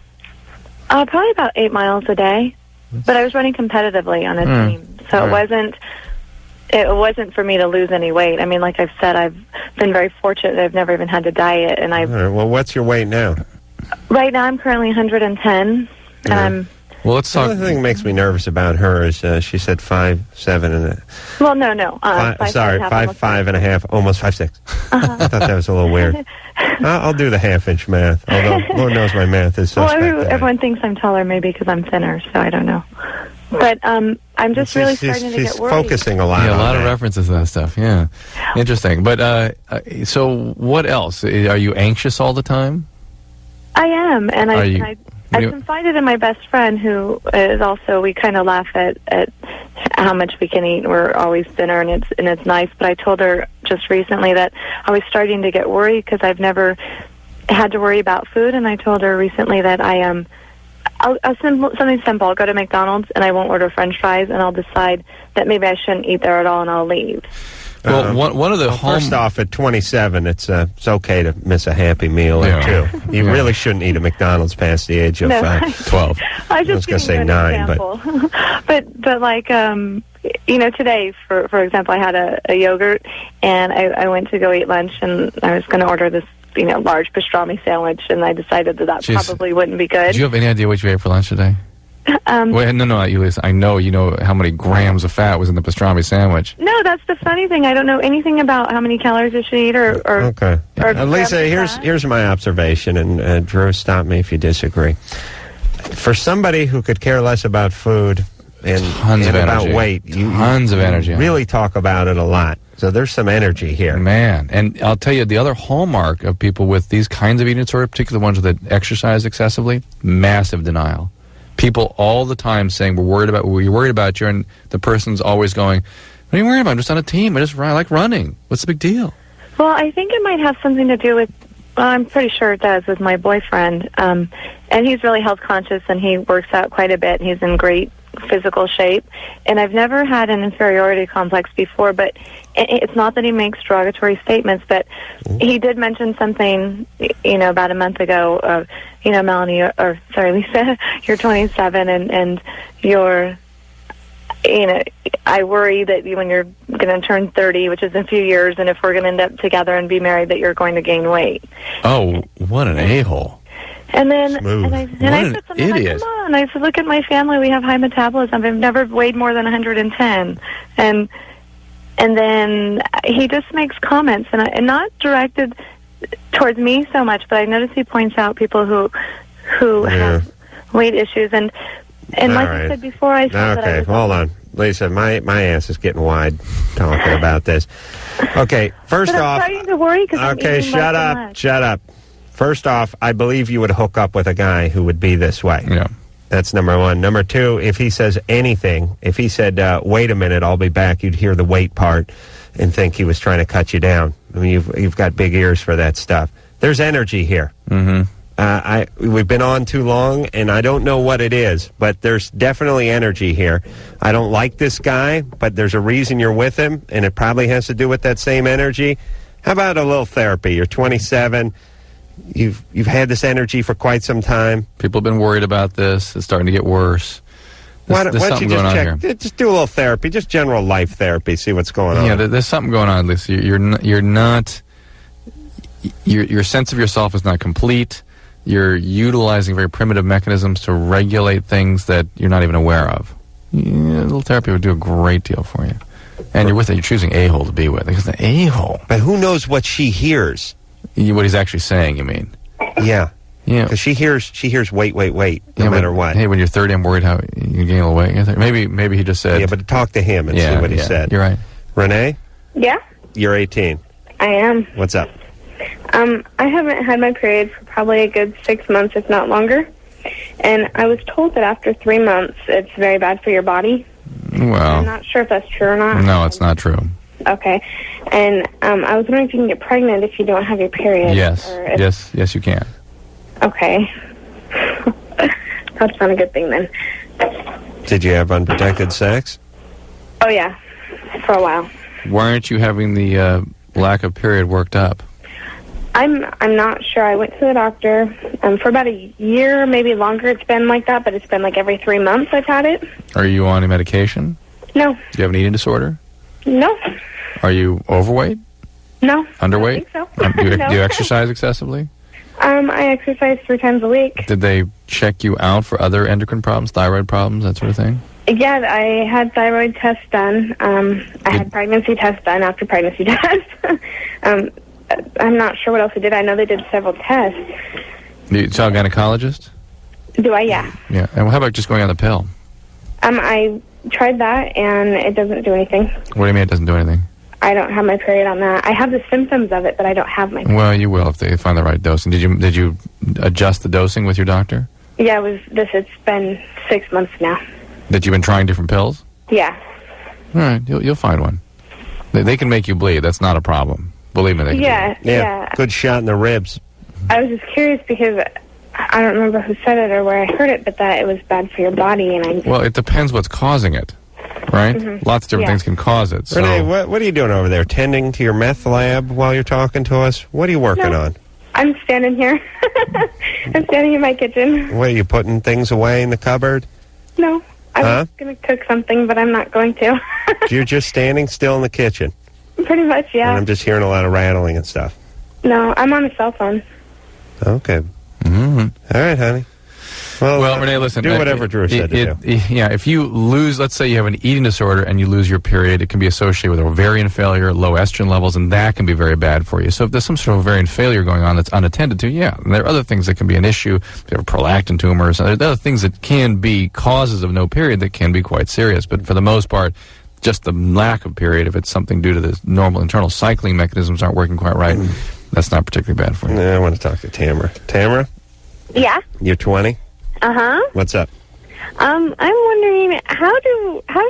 Probably about 8 miles a day. But I was running competitively on a team, so it wasn't for me to lose any weight. I mean, like I've said, I've been very fortunate that I've never even had to diet, and I've... All right, well, what's your weight now? Right now, I'm currently 110, and I'm... Well, let's talk... The only thing that makes me nervous about her is she said 5'7" and... Well, no. 5'5", almost 5'6". Uh-huh. I thought that was a little weird. I'll do the half-inch math, although Lord knows my math is suspect. Well, everyone thinks I'm taller maybe because I'm thinner, so I don't know. But I'm just really starting to get worried. She's focusing a lot on a lot of that. references to that stuff, yeah. Interesting. But, so what else? Are you anxious all the time? I am, and I confided in my best friend, who is also, we kind of laugh at how much we can eat. We're always thinner, and it's nice. But I told her just recently that I was starting to get worried because I've never had to worry about food. And I told her recently that I'll something simple. I'll go to McDonald's and I won't order French fries, and I'll decide that maybe I shouldn't eat there at all, and I'll leave. Well, one of the first off, at 27, it's okay to miss a Happy Meal or two. You really shouldn't eat at McDonald's past the age of 12. I was going to say 9, but like today, for example, I had a yogurt, and I went to go eat lunch, and I was going to order this large pastrami sandwich, and I decided that probably wouldn't be good. Do you have any idea what you ate for lunch today? Wait, no, I know you know how many grams of fat was in the pastrami sandwich. No, that's the funny thing. I don't know anything about how many calories I should eat okay. Lisa, here's my observation, and Drew, stop me if you disagree. For somebody who could care less about food and about weight, tons of energy, really talk about it a lot. So there's some energy here. Man, and I'll tell you, the other hallmark of people with these kinds of eating disorders, particularly the ones that exercise excessively, massive denial. People all the time saying, we're worried about you, and the person's always going, what are you worried about? I'm just on a team. I like running. What's the big deal? Well, I think it might have something to do with, I'm pretty sure it does, with my boyfriend. And he's really health conscious, and he works out quite a bit, and he's in great physical shape. And I've never had an inferiority complex before, but it's not that he makes derogatory statements, but he did mention something, about a month ago, Melanie, Lisa, you're 27, and you're, I worry that when you're going to turn 30, which is in a few years, and if we're going to end up together and be married, that you're going to gain weight. Oh, what an a-hole. And then, I said something like, come on. I said, look at my family. We have high metabolism. I've never weighed more than 110. And then he just makes comments, and not directed towards me so much, but I notice he points out people who have weight issues. And like I said before, I said that I was... Hold on. Lisa, my ass is getting wide talking about this. Okay, first off... I'm starting to worry because I'm eating shut up. First off, I believe you would hook up with a guy who would be this way. Yeah. That's number one. Number two, if he says anything, if he said, wait a minute, I'll be back, you'd hear the wait part and think he was trying to cut you down. I mean, you've got big ears for that stuff. There's energy here. Mm-hmm. We've been on too long, and I don't know what it is, but there's definitely energy here. I don't like this guy, but there's a reason you're with him, and it probably has to do with that same energy. How about a little therapy? You're 27. You've had this energy for quite some time. People have been worried about this. It's starting to get worse. Why don't you just check? Just do a little therapy, just general life therapy. See what's going on. Yeah, there's something going on, Lisa. Your sense of yourself is not complete. You're utilizing very primitive mechanisms to regulate things that you're not even aware of. A little therapy would do a great deal for you. And you're with it. You're choosing a-hole to be with. Because the a-hole. But who knows what she hears? What he's actually saying, you mean? Yeah. Yeah. Because she hears wait, no matter what. Hey, when you're 30, I'm worried how you gain a little weight. Maybe he just said... Yeah, but talk to him and see what he said. You're right. Renee? Yeah? You're 18. I am. What's up? I haven't had my period for probably a good 6 months, if not longer. And I was told that after 3 months, it's very bad for your body. Well... I'm not sure if that's true or not. No, it's not true. Okay. And I was wondering if you can get pregnant if you don't have your period. Yes. Yes, you can. Okay. That's not a good thing, then. Did you have unprotected sex? Oh, yeah. For a while. Why aren't you having the lack of period worked up? I'm not sure. I went to the doctor for about a year, maybe longer. It's been like that, but it's been like every 3 months I've had it. Are you on a medication? No. Do you have an eating disorder? No. Are you overweight? No. Underweight? I don't think so. Do you exercise excessively? I exercise 3 times a week. Did they check you out for other endocrine problems, thyroid problems, that sort of thing? Yeah, I had thyroid tests done. I had pregnancy tests done after pregnancy tests. I'm not sure what else they did. I know they did several tests. You saw a gynecologist? Do I? Yeah. Yeah. And how about just going on the pill? I tried that, and it doesn't do anything. What do you mean it doesn't do anything? I don't have my period on that. I have the symptoms of it, but I don't have my period. Well, you will if they find the right dosing. Did you adjust the dosing with your doctor? Yeah, it's been 6 months now. That you've been trying different pills? Yeah. All right, you'll find one. They can make you bleed. That's not a problem. Believe me, they can. Yeah. Good shot in the ribs. I was just curious because I don't remember who said it or where I heard it, but that it was bad for your body, and Well, it depends what's causing it, right? Mm-hmm. Lots of different things can cause it. So. Renee, what are you doing over there? Tending to your meth lab while you're talking to us? What are you working on? I'm standing here. I'm standing in my kitchen. What, are you putting things away in the cupboard? No. I was going to cook something, but I'm not going to. You're just standing still in the kitchen? Pretty much, yeah. And I'm just hearing a lot of rattling and stuff. No, I'm on a cell phone. Okay. Mm-hmm. All right, honey. Well, Renee, listen. Do whatever Drew said to do. Yeah, if you lose, let's say you have an eating disorder and you lose your period, it can be associated with ovarian failure, low estrogen levels, and that can be very bad for you. So if there's some sort of ovarian failure going on that's unattended to, yeah, and there are other things that can be an issue. If you have prolactin tumors, there are other things that can be causes of no period that can be quite serious. But for the most part, just the lack of period, if it's something due to the normal internal cycling mechanisms aren't working quite right, that's not particularly bad for you. I want to talk to Tamara. Tamara? Yeah? You're 20? Uh-huh. What's up? I'm wondering, how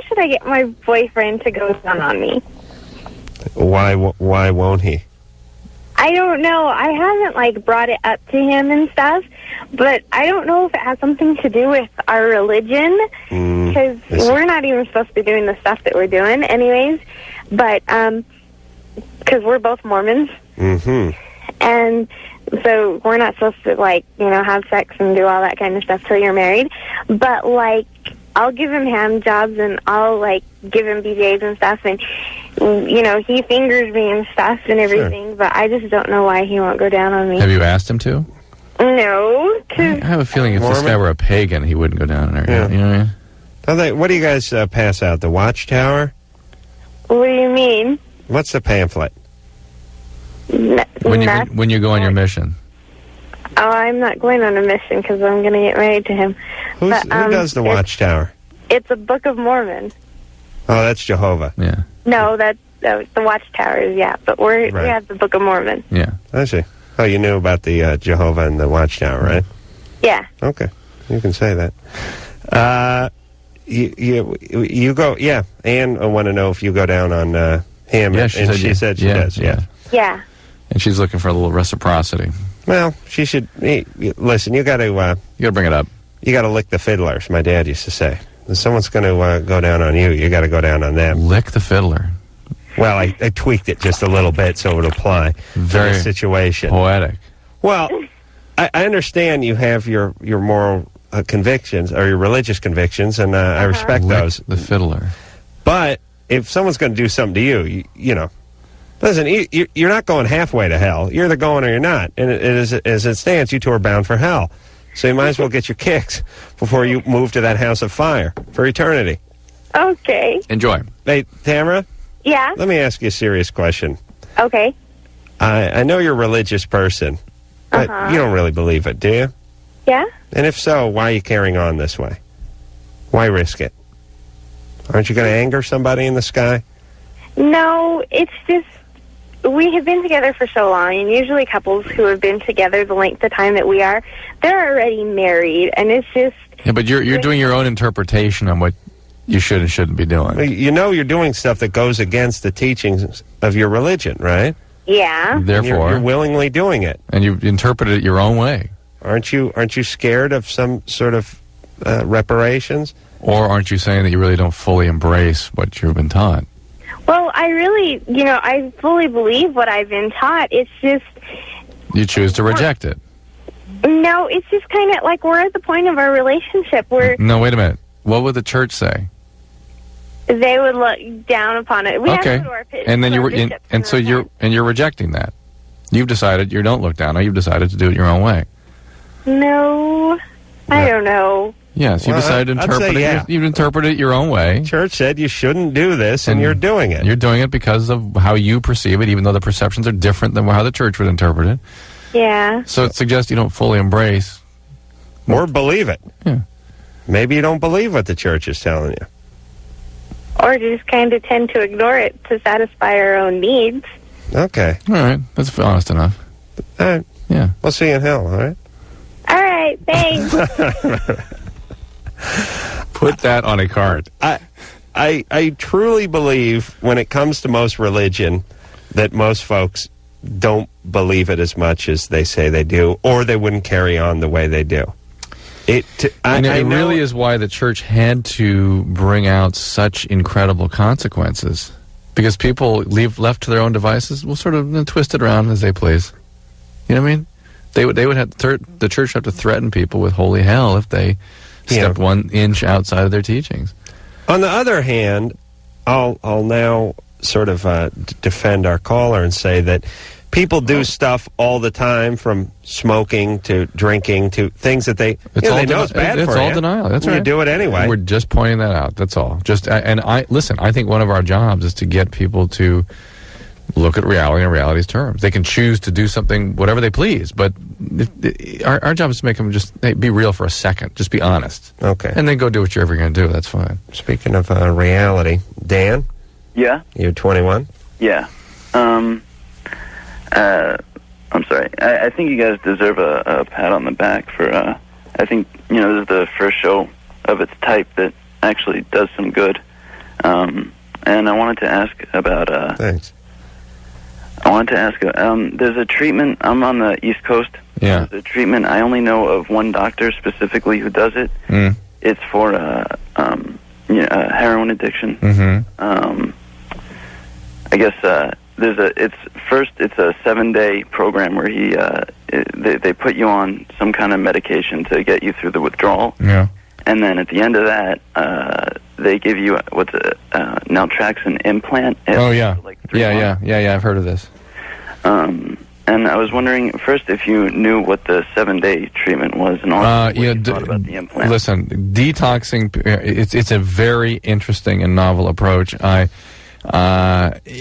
should I get my boyfriend to go down on me? Why won't he? I don't know. I haven't, brought it up to him and stuff, but I don't know if it has something to do with our religion, because we're not even supposed to be doing the stuff that we're doing anyways, but, because we're both Mormons. Mm-hmm. And so we're not supposed to, have sex and do all that kind of stuff till you're married. But, I'll give him hand jobs and I'll, give him BJs and stuff. And, he fingers me and stuff and everything. Sure. But I just don't know why he won't go down on me. Have you asked him to? No. I have a feeling if this guy were a pagan, he wouldn't go down on her. Yeah. You know what I mean? What do you guys pass out? The Watchtower? What do you mean? What's the pamphlet? When you go on your mission. Oh, I'm not going on a mission because I'm going to get married to him. Who does the Watchtower? It's a Book of Mormon. Oh, that's Jehovah. Yeah. No, that's the Watchtower is, yeah. But we have the Book of Mormon. Yeah. I see. Oh, you knew about the Jehovah and the Watchtower, right? Yeah. Okay. You can say that. You go, yeah. Ann, I want to know if you go down on him. Yeah, she said she does, yeah. Yeah. And she's looking for a little reciprocity. Well, she should, listen, you got to... you got to bring it up. You got to lick the fiddlers, my dad used to say. If someone's going to go down on you, you got to go down on them. Lick the fiddler. Well, I tweaked it just a little bit so it would apply to the situation. Poetic. Well, I understand you have your moral convictions, or your religious convictions, and I respect those. The fiddler. But if someone's going to do something to you, you know, listen, you're not going halfway to hell. You're either going or you're not. And as it stands, you two are bound for hell. So you might as well get your kicks before you move to that house of fire for eternity. Okay. Enjoy. Hey, Tamara? Yeah? Let me ask you a serious question. Okay. I know you're a religious person. But you don't really believe it, do you? Yeah? And if so, why are you carrying on this way? Why risk it? Aren't you going to anger somebody in the sky? No, it's just we have been together for so long, and usually couples who have been together the length of time that we are, they're already married, and it's just... Yeah, but you're doing your own interpretation on what you should and shouldn't be doing. Well, you know you're doing stuff that goes against the teachings of your religion, right? Yeah. Therefore, you're willingly doing it. And you interpreted it your own way. Aren't you scared of some sort of reparations? Or aren't you saying that you really don't fully embrace what you've been taught? Well, I really, I fully believe what I've been taught. It's just... You choose to reject it. No, it's just kind of like we're at the point of our relationship where... No, wait a minute. What would the church say? They would look down upon it. We have to go to our and then you're rejecting that. You've decided you don't look down. Now you've decided to do it your own way. No, I don't know. Yes, you decided to interpret it. You've interpreted it your own way. Church said you shouldn't do this, and you're doing it. You're doing it because of how you perceive it, even though the perceptions are different than how the church would interpret it. Yeah. So it suggests you don't fully embrace or believe it. Yeah. Maybe you don't believe what the church is telling you. Or just kind of tend to ignore it to satisfy our own needs. Okay. All right. That's honest enough. All right. Yeah. We'll see you in hell, all right? All right. Thanks. Put that on a card. I truly believe when it comes to most religion that most folks don't believe it as much as they say they do, or they wouldn't carry on the way they do. It really is why the church had to bring out such incredible consequences, because people left to their own devices will sort of twist it around as they please. You know what I mean? They would have the church have to threaten people with holy hell if they stepped 1 inch outside of their teachings. On the other hand, I'll now sort of defend our caller and say that people do stuff all the time, from smoking to drinking to things that they know it's bad for you. It's all denial. That's right. You do it anyway. We're just pointing that out. That's all. I think one of our jobs is to get people to look at reality in reality's terms. They can choose to do something, whatever they please, but our job is to make them just be real for a second. Just be honest. Okay. And then go do what you're ever going to do. That's fine. Speaking of reality, Dan? Yeah? You're 21? Yeah. I'm sorry. I think you guys deserve a pat on the back for, I think, this is the first show of its type that actually does some good. And I wanted to ask about... Thanks. I wanted to ask, there's a treatment, I'm on the East Coast. Yeah. There's a treatment, I only know of one doctor specifically who does it. Mm. It's for heroin addiction. Mm-hmm. I guess it's a 7-day program where they put you on some kind of medication to get you through the withdrawal. Yeah. And then at the end of that, they give you what's a naltrexone implant. Oh yeah. Like 3 months. Yeah. I've heard of this. And I was wondering first if you knew what the 7-day treatment was, and also what you thought about the implant. Listen, detoxing, it's a very interesting and novel approach.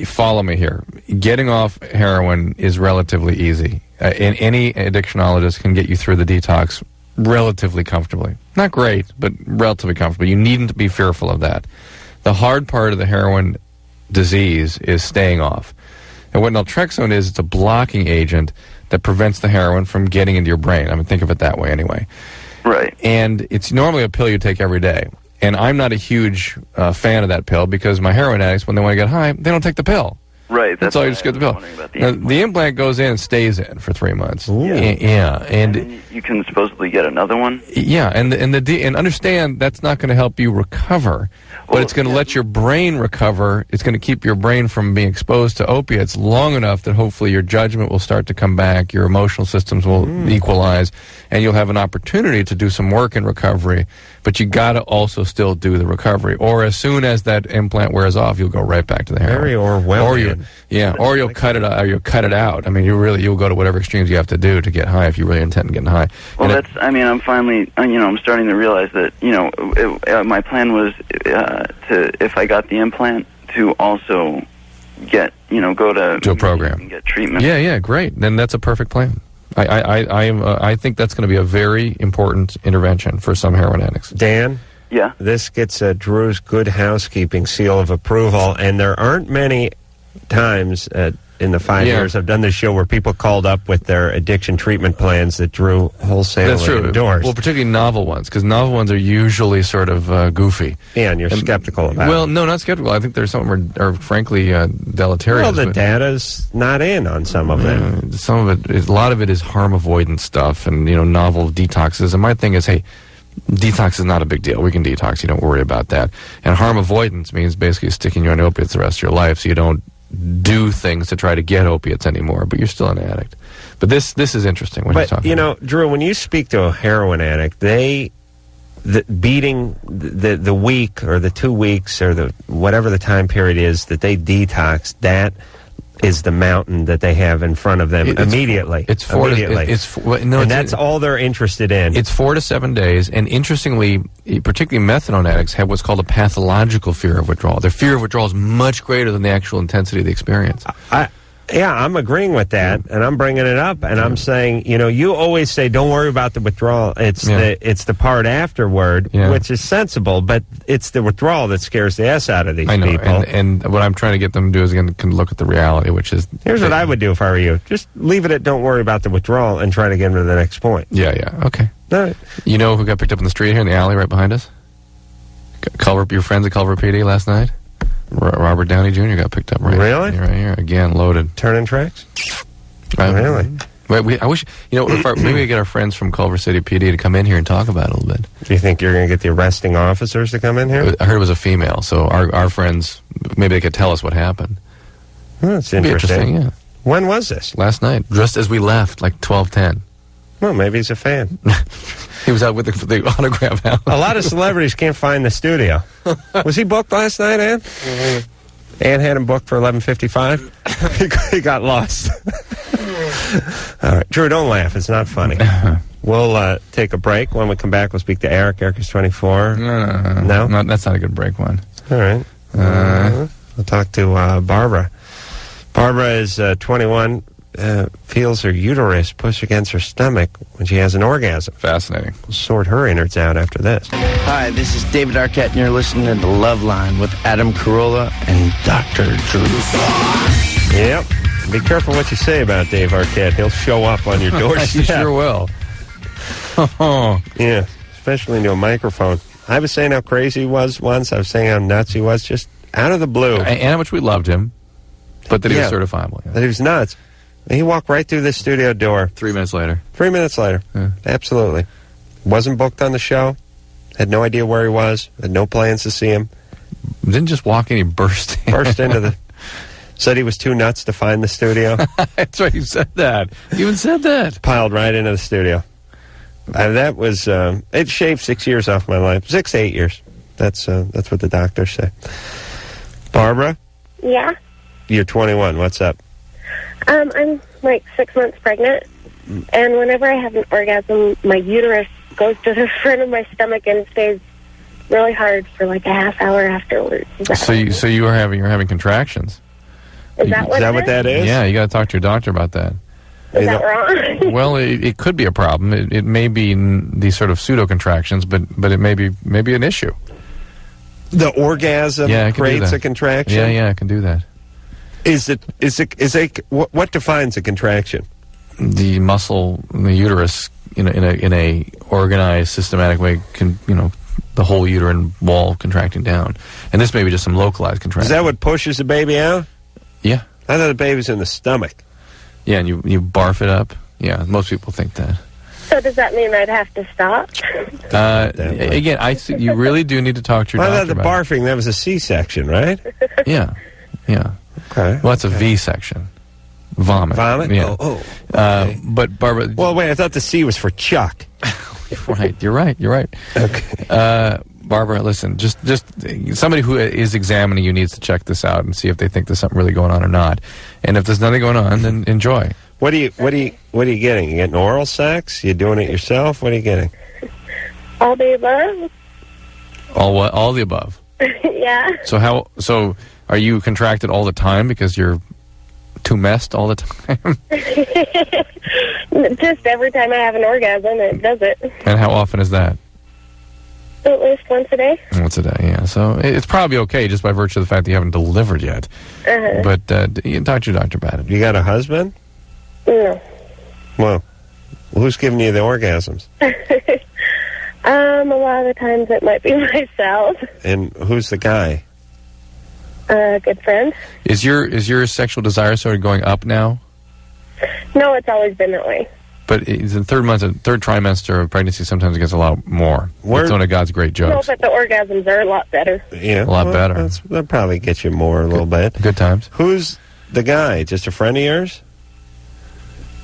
Follow me here. Getting off heroin is relatively easy. And any addictionologist can get you through the detox relatively comfortably. Not great, but relatively comfortable. You needn't be fearful of that. The hard part of the heroin disease is staying off. And what naltrexone is, it's a blocking agent that prevents the heroin from getting into your brain. I mean, think of it that way anyway. Right. And it's normally a pill you take every day. And I'm not a huge fan of that pill because my heroin addicts, when they want to get high, they don't take the pill. Right. That's all. You just get the pill. The implant goes in and stays in for 3 months. Yeah. And you can supposedly get another one. Yeah, and understand that's not going to help you recover, but it's going to let your brain recover. It's going to keep your brain from being exposed to opiates long enough that hopefully your judgment will start to come back, your emotional systems will equalize, and you'll have an opportunity to do some work in recovery. But you got to also still do the recovery, or as soon as that implant wears off, you'll go right back to the heroin. Very Orwellian. Or you'll cut it out. Or you'll cut it out. I mean, you'll go to whatever extremes you have to do to get high if you really intend on getting high. Well, I'm finally, I'm starting to realize that, my plan was if I got the implant, to also get, go to a program and get treatment. Yeah, great. Then that's a perfect plan. I think that's going to be a very important intervention for some heroin addicts. Dan? Yeah? This gets Drew's good housekeeping seal of approval, and there aren't many times in the 5 years I've done this show where people called up with their addiction treatment plans that Drew wholesale endorsed. Well, particularly novel ones, because novel ones are usually sort of goofy. Yeah, and you're skeptical about Well, it. no, not skeptical. I think there's some are frankly deleterious. Well, the data's not in on some of them. Some of it, a lot of it is harm avoidance stuff and, novel detoxes. And my thing is, hey, detox is not a big deal. We can detox. You don't worry about that. And harm avoidance means basically sticking you on opiates the rest of your life so you don't do things to try to get opiates anymore, but you're still an addict. But this is interesting when you're talking about. Drew, when you speak to a heroin addict, beating the week or the 2 weeks or the whatever the time period is that they detox, that is the mountain that they have in front of them immediately. And that's all they're interested in. It's 4 to 7 days, and interestingly, particularly methadone addicts have what's called a pathological fear of withdrawal. Their fear of withdrawal is much greater than the actual intensity of the experience. I'm agreeing with that, and I'm bringing it up, and I'm saying, you always say, don't worry about the withdrawal. It's the part afterward, which is sensible, but it's the withdrawal that scares the S out of these people. And what I'm trying to get them to do is again, can look at the reality, which is... Here's what I would do if I were you. Just leave it at don't worry about the withdrawal and try to get them to the next point. Yeah, okay. All right. You know who got picked up in the street here in the alley right behind us? Your friends at Culver PD last night? Robert Downey Jr. got picked up right here again, loaded. Turning tracks? Really? I wish, maybe we get our friends from Culver City PD to come in here and talk about it a little bit. Do you think you're going to get the arresting officers to come in here? I heard it was a female, so our friends, maybe they could tell us what happened. That's interesting. Yeah. When was this? Last night, just as we left, like 12:10. Well, maybe he's a fan. He was out with the autograph house. A lot of celebrities can't find the studio. Was he booked last night, Ann? Ann had him booked for 11:55. He got lost. All right, Drew, don't laugh. It's not funny. We'll take a break. When we come back, we'll speak to Eric. Eric is 24. No? That's not a good break one. All right. We'll talk to Barbara. Barbara is 21. Feels her uterus push against her stomach when she has an orgasm. Fascinating. We'll sort her innards out after this. Hi, this is David Arquette, and you're listening to Loveline with Adam Carolla and Dr. Drew. Yep. Be careful what you say about Dave Arquette. He'll show up on your doorstep. He sure will. Yeah, especially into a microphone. I was saying how crazy he was once. I was saying how nuts he was, just out of the blue. And how much we loved him, but that he was certifiable. That he was nuts. And he walked right through this studio door. 3 minutes later. 3 minutes later. Yeah. Absolutely. Wasn't booked on the show. Had no idea where he was. Had no plans to see him. Didn't just walk in, he burst in. Burst into the... Said he was too nuts to find the studio. That's right, you said that. You even said that. Piled right into the studio. That was... it shaved 6 years off my life. 6 to 8 years. That's what the doctors say. Barbara? Yeah? You're 21. What's up? I'm like 6 months pregnant, and whenever I have an orgasm, my uterus goes to the front of my stomach and stays really hard for like a half hour afterwards. So you're having contractions. Is that what that is? Yeah, you got to talk to your doctor about that. Is that wrong? Well, it could be a problem. It may be these sort of pseudo contractions, but it may be an issue. The orgasm creates a contraction. Yeah, it can do that. What defines a contraction? The muscle in the uterus in a organized, systematic way can, the whole uterine wall contracting down. And this may be just some localized contraction. Is that what pushes the baby out? Yeah. I thought the baby's in the stomach. Yeah, and you barf it up. Yeah, most people think that. So does that mean I'd have to stop? Again, you really do need to talk to your doctor about it. I thought the barfing, that was a C-section, right? Yeah. Okay. Well, that's a V section. Vomit. Vomit? Yeah. Okay. But Barbara... Well, wait, I thought the C was for Chuck. Right, you're right. Okay. Barbara, listen, just somebody who is examining you needs to check this out and see if they think there's something really going on or not. And if there's nothing going on, then enjoy. What are you getting? You getting oral sex? You doing it yourself? What are you getting? All the above. All what? All the above. Yeah. So are you contracted all the time because you're too messed all the time? Just every time I have an orgasm, it does it. And how often is that? At least once a day. Once a day, yeah. So it's probably okay just by virtue of the fact that you haven't delivered yet. But you can talk to your doctor about it. You got a husband? No. Well, who's giving you the orgasms? A lot of the times it might be myself. And who's the guy? Good friend. Is your sexual desire sort of going up now? No, it's always been that way. But in the third trimester of pregnancy, sometimes it gets a lot more. It's one of God's great jokes. No, but the orgasms are a lot better. Yeah, a lot better. That'll probably get you more a little bit. Good times. Who's the guy? Just a friend of yours?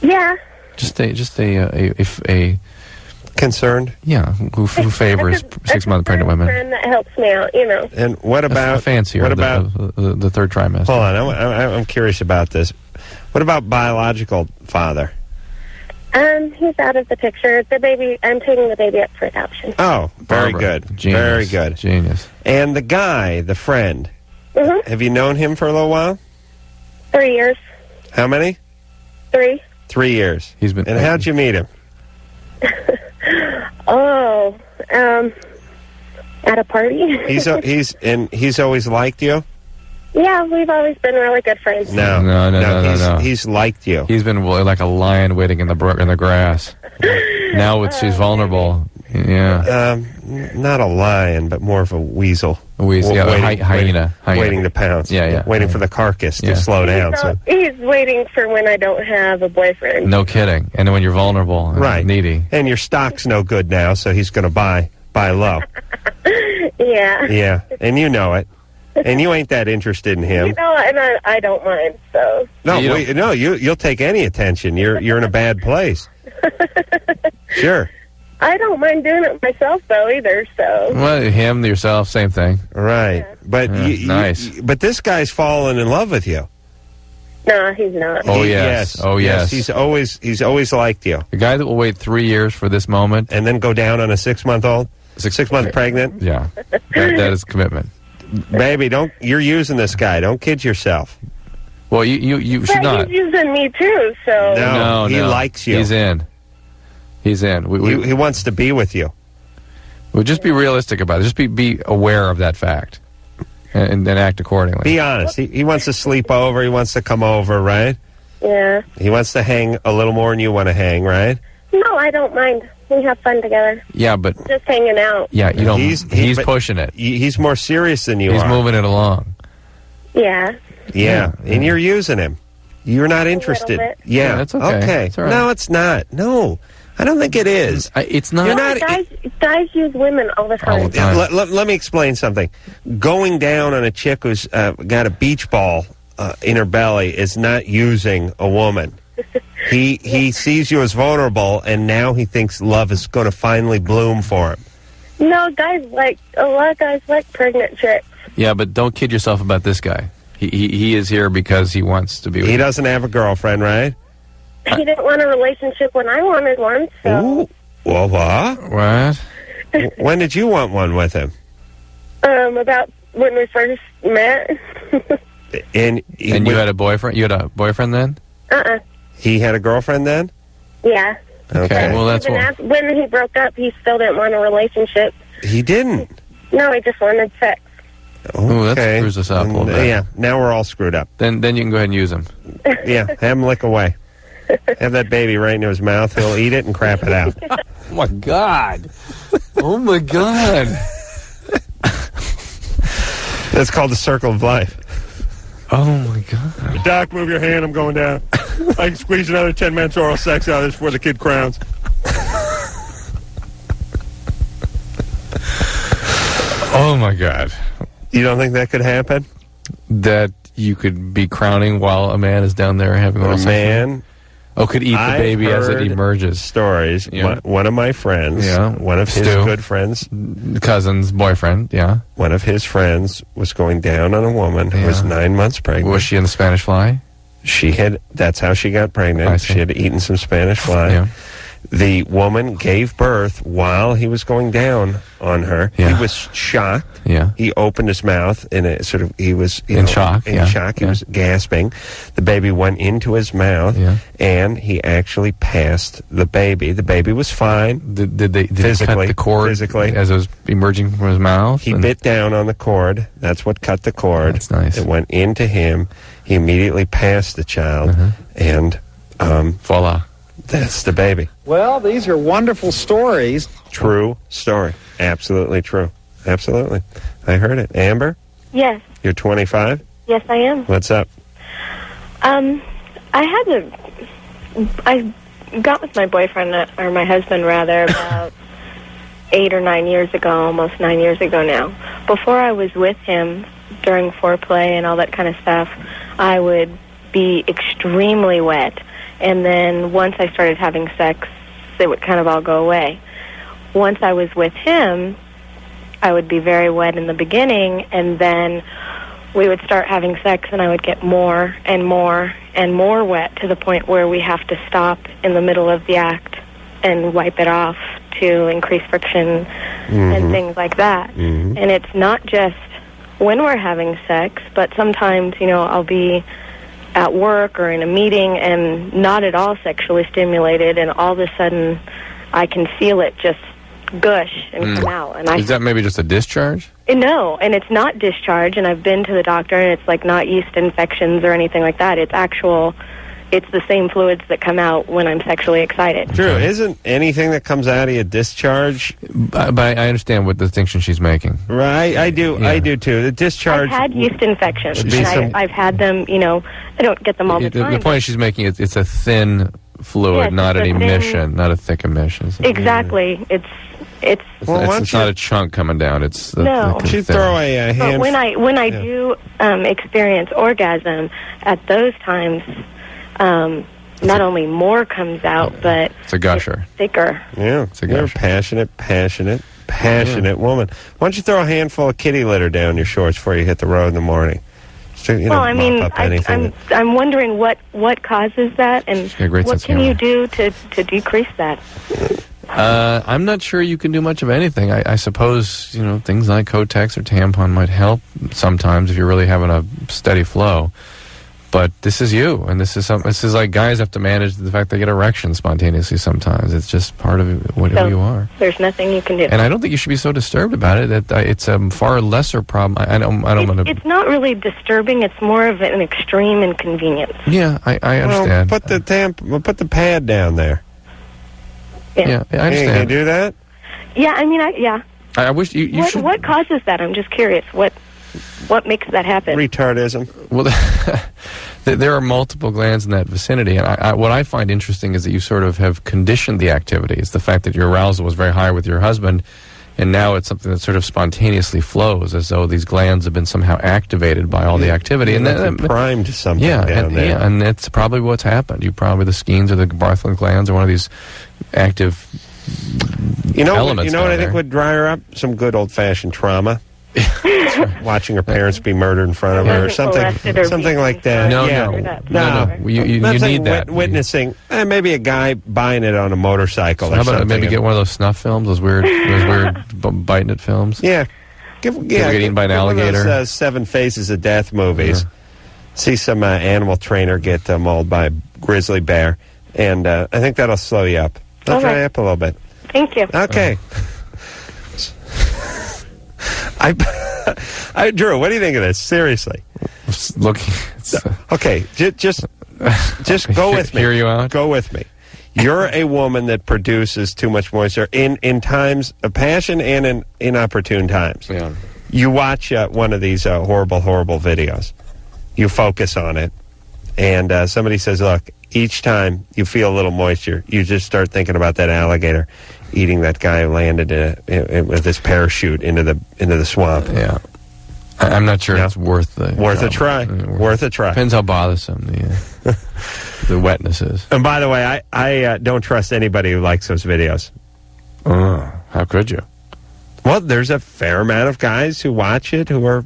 Yeah. Just a concerned? Yeah, who favors 6-month pregnant women. A friend that helps me out, you know. And what about fancier? What about the third trimester? Hold on, I'm curious about this. What about biological father? He's out of the picture. The baby, I'm taking the baby up for adoption. Oh, very Barbara. good. Genius. Very good. Genius. And the guy, the friend, Mm-hmm. have you known him for a little while? 3 years. How many? 3. 3 years. He's been. And how'd you meet him? At a party. He's always liked you? Yeah, we've always been really good friends. No. He's liked you. He's been like a lion waiting in the grass. Now she's vulnerable. Yeah. Not a lion, but more of a weasel. A weasel, hyena. Waiting to pounce. Yeah. Waiting for the carcass to slow down. He's waiting for when I don't have a boyfriend. No kidding. And then when you're vulnerable and needy. And your stock's no good now, so he's going to buy low. Yeah. Yeah, and you know it. And you ain't that interested in him. No, and I don't mind, so. You'll take any attention. You're in a bad place. Sure. I don't mind doing it myself, though, either, so. Well, him, yourself, same thing. Right. But nice. But this guy's fallen in love with you. No, he's not. Oh, yes. Oh, yes. He's always liked you. The guy that will wait 3 years for this moment. And then go down on a 6-month-old? 6-month pregnant? Yeah. That is commitment. Baby, you're using this guy. Don't kid yourself. Well, you should not. He's using me, too, so. No, he likes you. He's in. He wants to be with you. Well, just be realistic about it. Just be aware of that fact. And then act accordingly. Be honest. He wants to sleep over. He wants to come over, right? Yeah. He wants to hang a little more than you want to hang, right? No, I don't mind. We have fun together. Yeah, but... Just hanging out. Yeah, you don't... He's pushing it. He's more serious than you are. He's moving it along. Yeah. Yeah, and you're using him. You're not interested. Yeah, that's okay. Okay. It's all right. No, it's not. No, I don't think it is. It's not. You're not. Guys use women all the time. Let me explain something. Going down on a chick who's got a beach ball in her belly is not using a woman. He sees you as vulnerable, and now he thinks love is going to finally bloom for him. No, a lot of guys like pregnant chicks. Yeah, but don't kid yourself about this guy. He is here because he wants to be with you. He doesn't have a girlfriend, right? He didn't want a relationship when I wanted one, so. Ooh. Well, what? What? When did you want one with him? About when we first met. And you had a boyfriend? You had a boyfriend then? He had a girlfriend then? Yeah. Okay. Well, that's what... When he broke up, he still didn't want a relationship. He didn't? No, he just wanted sex. Ooh, that screws us up a little bit. Yeah, now we're all screwed up. Then you can go ahead and use him. Yeah, have him lick away. Have that baby right into his mouth. He'll eat it and crap it out. Oh, my God. Oh, my God. That's called the circle of life. Oh, my God. Doc, move your hand. I'm going down. I can squeeze another 10 minutes oral sex out of this before the kid crowns. Oh, my God. You don't think that could happen? That you could be crowning while a man is down there having oral sex? A man... could eat the baby as it emerges. Stories. Yeah. One of my friends, one of his good friends, cousin's boyfriend, one of his friends was going down on a woman who was 9 months pregnant. Was she in the Spanish Fly? That's how she got pregnant. She had eaten some Spanish Fly. Yeah. The woman gave birth while he was going down on her. Yeah. He was shocked. Yeah. He opened his mouth in a sort of, he was In shock, In yeah. shock. He was gasping. The baby went into his mouth, and he actually passed the baby. The baby was fine. Did they physically cut the cord physically as it was emerging from his mouth? He bit down on the cord. That's what cut the cord. That's nice. It went into him. He immediately passed the child, and voila. That's the baby. Well, these are wonderful stories. True story. Absolutely true. Absolutely. I heard it. Amber, Yes. you're 25? Yes, I am. What's up? I got with my boyfriend, or my husband rather, about 8 or 9 years ago, almost 9 years ago now. Before I was with him, during foreplay and all that kind of stuff, I would be extremely wet. And then once I started having sex, it would kind of all go away. Once I was with him, I would be very wet in the beginning, and then we would start having sex, and I would get more and more and more wet to the point where we have to stop in the middle of the act and wipe it off to increase friction and things like that. And it's not just when we're having sex, but sometimes, I'll be at work or in a meeting and not at all sexually stimulated, and all of a sudden I can feel it just gush and come out. And Is that maybe just a discharge? No, and it's not discharge, and I've been to the doctor, and it's like not yeast infections or anything like that. It's the same fluids that come out when I'm sexually excited. True. Isn't anything that comes out of you discharge? But I understand what distinction she's making. Right, I do. Yeah. I do too. The discharge. I've had yeast infections, Would be and I've had them. I don't get them all the time. The point she's making is it's a thin fluid, Yes, not an it's a emission, not a thick emission. Exactly. It's It's not a chunk coming down. It's the, No. the Why don't you thin. throw a But hand? when I do experience orgasm, at those times, not only more comes out, but It's a gusher. it's thicker. Yeah, you're a passionate woman. Why don't you throw a handful of kitty litter down your shorts before you hit the road in the morning? So, Well, I mean, mop up anything. I'm wondering what causes that, and Yeah, great what sense of can humor. you do to decrease that? I'm not sure you can do much of anything. I suppose, things like Kotex or tampon might help sometimes if you're really having a steady flow. But this is you, and this is like guys have to manage the fact they get erections spontaneously sometimes. It's just part of who you are. There's nothing you can do. And I don't think you should be so disturbed about it. It's a far lesser problem. I don't want to. It's not really disturbing. It's more of an extreme inconvenience. Yeah, I understand. Well, put the pad down there. Yeah, I Hey, understand. can you do that? Yeah, I mean, yeah. I wish you should. What causes that? I'm just curious. What makes that happen? Retardism. Well, there are multiple glands in that vicinity, and what I find interesting is that you sort of have conditioned the activity. It's the fact that your arousal was very high with your husband, and now it's something that sort of spontaneously flows, as though these glands have been somehow activated by all the activity. And then primed something down there. Yeah, and that's probably what's happened. The skenes or the Bartholin glands or one of these active elements. You know what I down think there. would dry her up? Some good old-fashioned trauma. Watching her parents be murdered in front of her, or something like that. No. You I'm need saying that. Witnessing maybe a guy buying it on a motorcycle. So or how about something. maybe get one of those snuff films, those weird biting it films? Yeah. Get eaten by an alligator. One of those, 7 Faces of Death movies. See some animal trainer get mauled by a grizzly bear, and I think that'll slow you up. That'll dry you up a little bit. Thank you. Okay. Drew, what do you think of this? Seriously. Looking. Okay, just go with me. Hear you out? Go with me. You're a woman that produces too much moisture in times of passion and in inopportune times. Yeah. You watch one of these horrible videos. You focus on it, and somebody says, look, each time you feel a little moisture, you just start thinking about that alligator eating that guy who landed with his parachute into the swamp. Yeah. I'm not sure it's worth the a try. Worth a try. Depends how bothersome the wetness is. And by the way, I don't trust anybody who likes those videos. Oh, how could you? Well, there's a fair amount of guys who watch it who are,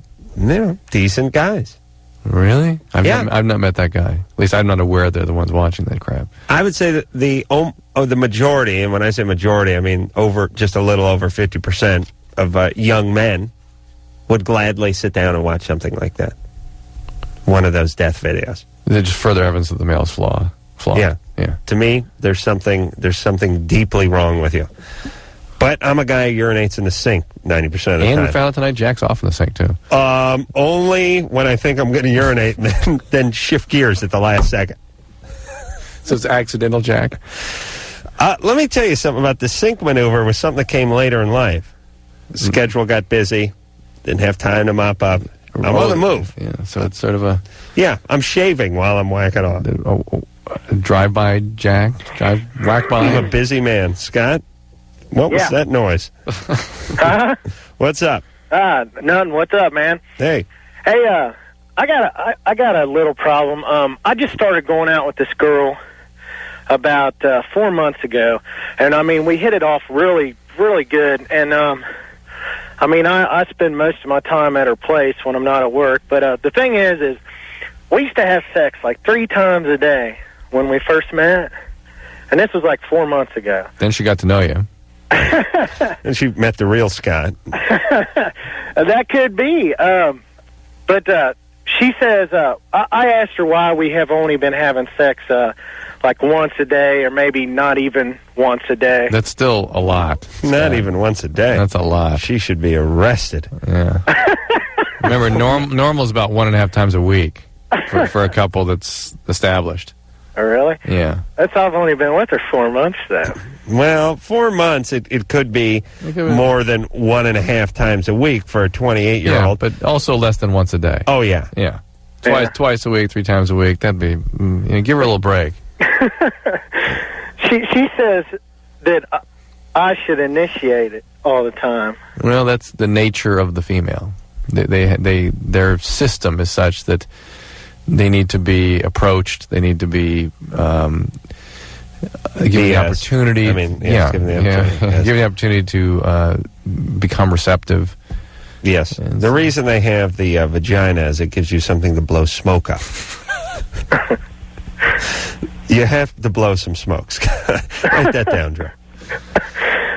decent guys. Really? I've Yeah. not met that guy. At least I'm not aware they're the ones watching that crap. I would say that the majority, and when I say majority, I mean just a little over 50% of young men would gladly sit down and watch something like that. One of those death videos. They're just further evidence that the male's flaw. Yeah. Yeah. To me, there's something deeply wrong with you. But I'm a guy who urinates in the sink 90% of the time. And we found out tonight Jack's off in the sink, too. Only when I think I'm going to urinate and then shift gears at the last second. So it's accidental, Jack? Let me tell you something about the sink maneuver was something that came later in life. The schedule got busy, didn't have time to mop up. I'm on the move. Yeah, so it's sort of a... Yeah, I'm shaving while I'm whacking off. Drive-by, Jack? Whack-by? I'm a busy man. Scott? What was that noise? Huh? What's up? Nothing. What's up, man? Hey. Hey, I got a little problem. I just started going out with this girl about 4 months ago, and I mean we hit it off really, really good. And I mean I spend most of my time at her place when I'm not at work. But the thing is we used to have sex like 3 times a day when we first met, and this was like 4 months ago. Then she got to know you. And she met the real Scott. That could be. But she says, I asked her why we have only been having sex like once a day or maybe not even once a day. That's still a lot. Not even once a day. That's a lot. She should be arrested. Yeah. Remember, normal is about 1.5 times a week for a couple that's established. Oh, really? Yeah. That's I've only been with her 4 months, then. Well, 4 months, it could be more than 1.5 times a week for a 28-year-old. Yeah, but also less than once a day. Oh, yeah. Yeah. Twice a week, 3 times a week. That'd be, give her a little break. She says that I should initiate it all the time. Well, that's the nature of the female. Their system is such that they need to be approached. They need to be given the opportunity. I mean, yes, given the opportunity. Yes. Given the opportunity to become receptive. Yes. And the reason they have the vagina is it gives you something to blow smoke up. You have to blow some smoke. Write that down, Drew.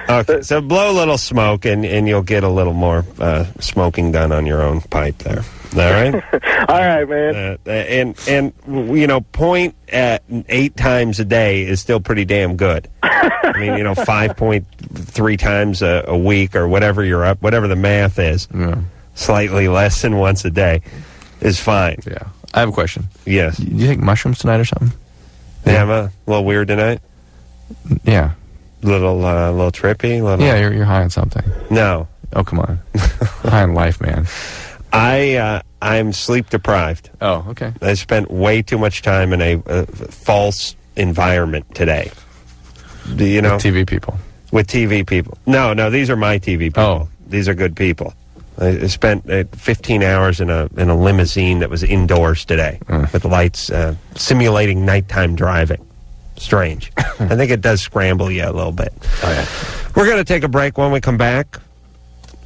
Okay, so blow a little smoke, and you'll get a little more smoking done on your own pipe there. All right? All right, man. And point at 8 times a day is still pretty damn good. I mean, 5.3 times a week or whatever you're up, whatever the math is, slightly less than once a day is fine. Yeah. I have a question. Yes. Do you take mushrooms tonight or something? Yeah, I'm a little weird tonight. Yeah. Little trippy. Yeah, you're high on something. No. Oh, come on. High on life, man. I'm sleep deprived. Oh, okay. I spent way too much time in a false environment today. Do you know? With TV people. With TV people. No, these are my TV people. Oh. These are good people. I spent 15 hours in a limousine that was indoors today with lights simulating nighttime driving. Strange. I think it does scramble you a little bit. Oh, yeah. We're going to take a break. When we come back,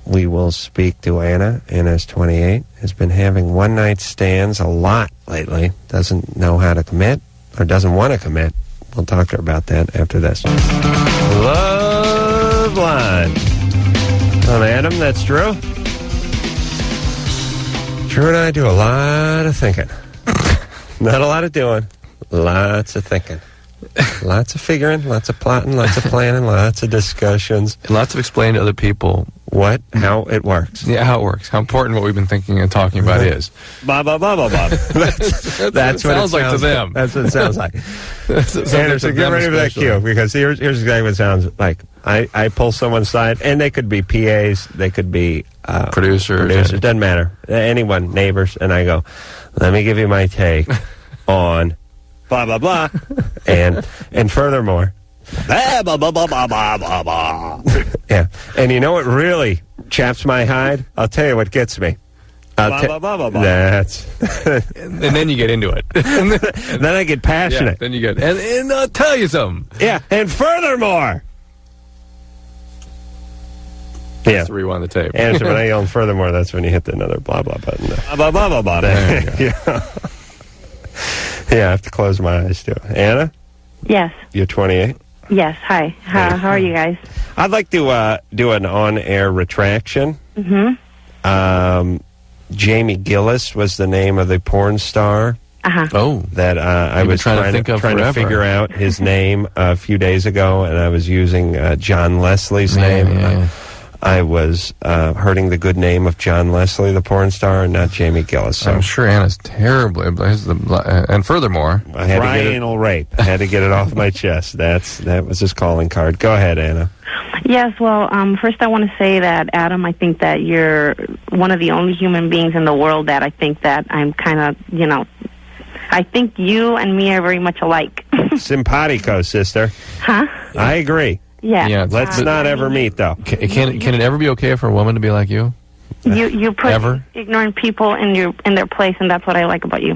we will speak to Anna. Anna's 28, has been having one-night stands a lot lately. Doesn't know how to commit or doesn't want to commit. We'll talk to her about that after this. Loveline. I'm Adam, that's Drew. Drew and I do a lot of thinking. Not a lot of doing. Lots of thinking. Lots of figuring, lots of plotting, lots of planning, lots of discussions. And lots of explaining to other people how it works. Yeah, how it works. How important what we've been thinking and talking about is. Blah, blah, blah, blah, blah. That's what it sounds like to them. That's what it sounds like. And so get ready for that cue, because here's exactly what it sounds like. I pull someone's side, and they could be PAs, they could be producers, doesn't matter. Anyone, neighbors, and I go, let me give you my take on blah, blah, blah, and furthermore, blah, blah, blah, blah, blah, blah, blah, blah. Yeah, and you know what really chaps my hide? I'll tell you what gets me. Blah, blah, blah, blah, blah. That's... and then you get into it. Then I get passionate. Yeah, then you get... And I'll tell you something. Yeah, and furthermore... Has to rewind the tape. And when I yell furthermore, that's when you hit another blah blah button. Blah blah blah blah. Yeah. Yeah, I have to close my eyes too. Anna? Yes. You're 28? Yes. Hi. How are you guys? I'd like to do an on-air retraction. Mm-hmm. Jamie Gillis was the name of the porn star. Oh. That I was trying to figure out his name a few days ago, and I was using John Leslie's name. Yeah. I was hurting the good name of John Leslie, the porn star, and not Jamie Gillis. So. I'm sure Anna's terribly... And furthermore... Anal rape. I had to get it off my chest. That was his calling card. Go ahead, Anna. Yes, well, first I want to say that, Adam, I think that you're one of the only human beings in the world that I think that I'm kind of, I think you and me are very much alike. Simpatico, sister. Huh? I agree. Yeah. Let's not ever meet, though. Can it ever be okay for a woman to be like you? You put ignorant people in their place, and that's what I like about you.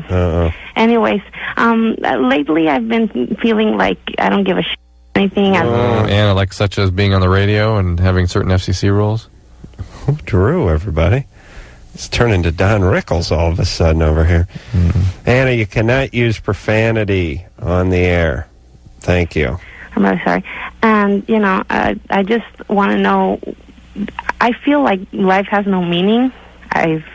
Anyways, lately I've been feeling like I don't give a shit anything. Anna, like such as being on the radio and having certain FCC rules? Drew, everybody. It's turning into Don Rickles all of a sudden over here. Anna, you cannot use profanity on the air. Thank you. I'm really sorry. And, I just want to know, I feel like life has no meaning.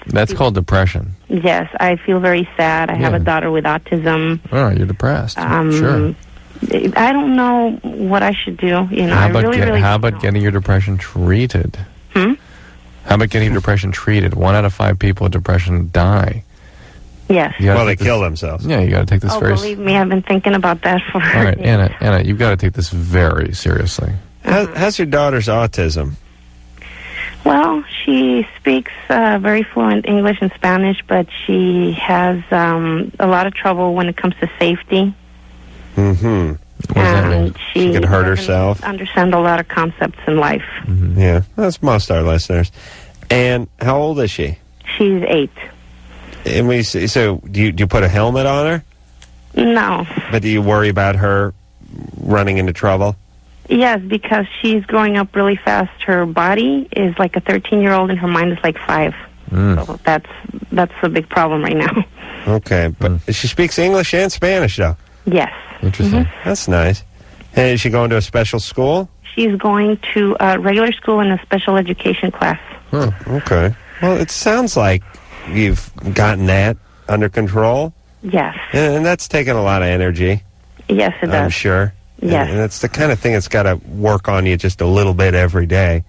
That's called depression. Yes, I feel very sad. I have a daughter with autism. Oh, you're depressed. Sure. I don't know what I should do. How about getting your depression treated? How about getting depression treated? 1 out of 5 people with depression die. Yes. Well, they kill themselves. Yeah, you got to take this very... believe me, I've been thinking about that for... All right, Anna, you've got to take this very seriously. How's your daughter's autism? Well, she speaks very fluent English and Spanish, but she has a lot of trouble when it comes to safety. Mm-hmm. What does that mean? She could hurt herself? Understand a lot of concepts in life. Yeah, that's most of our listeners. And how old is she? She's 8. And so do you put a helmet on her? No. But do you worry about her running into trouble? Yes, because she's growing up really fast. Her body is like a 13-year-old, and her mind is like 5. So that's a big problem right now. Okay, but she speaks English and Spanish, though. Yes. Interesting. That's nice. Hey, is she going to a special school? She's going to a regular school and a special education class. Okay. Well, it sounds like you've gotten that under control. Yes. And that's taken a lot of energy. Yes, it does. I'm sure. Yes. And it's the kind of thing that's got to work on you just a little bit every day.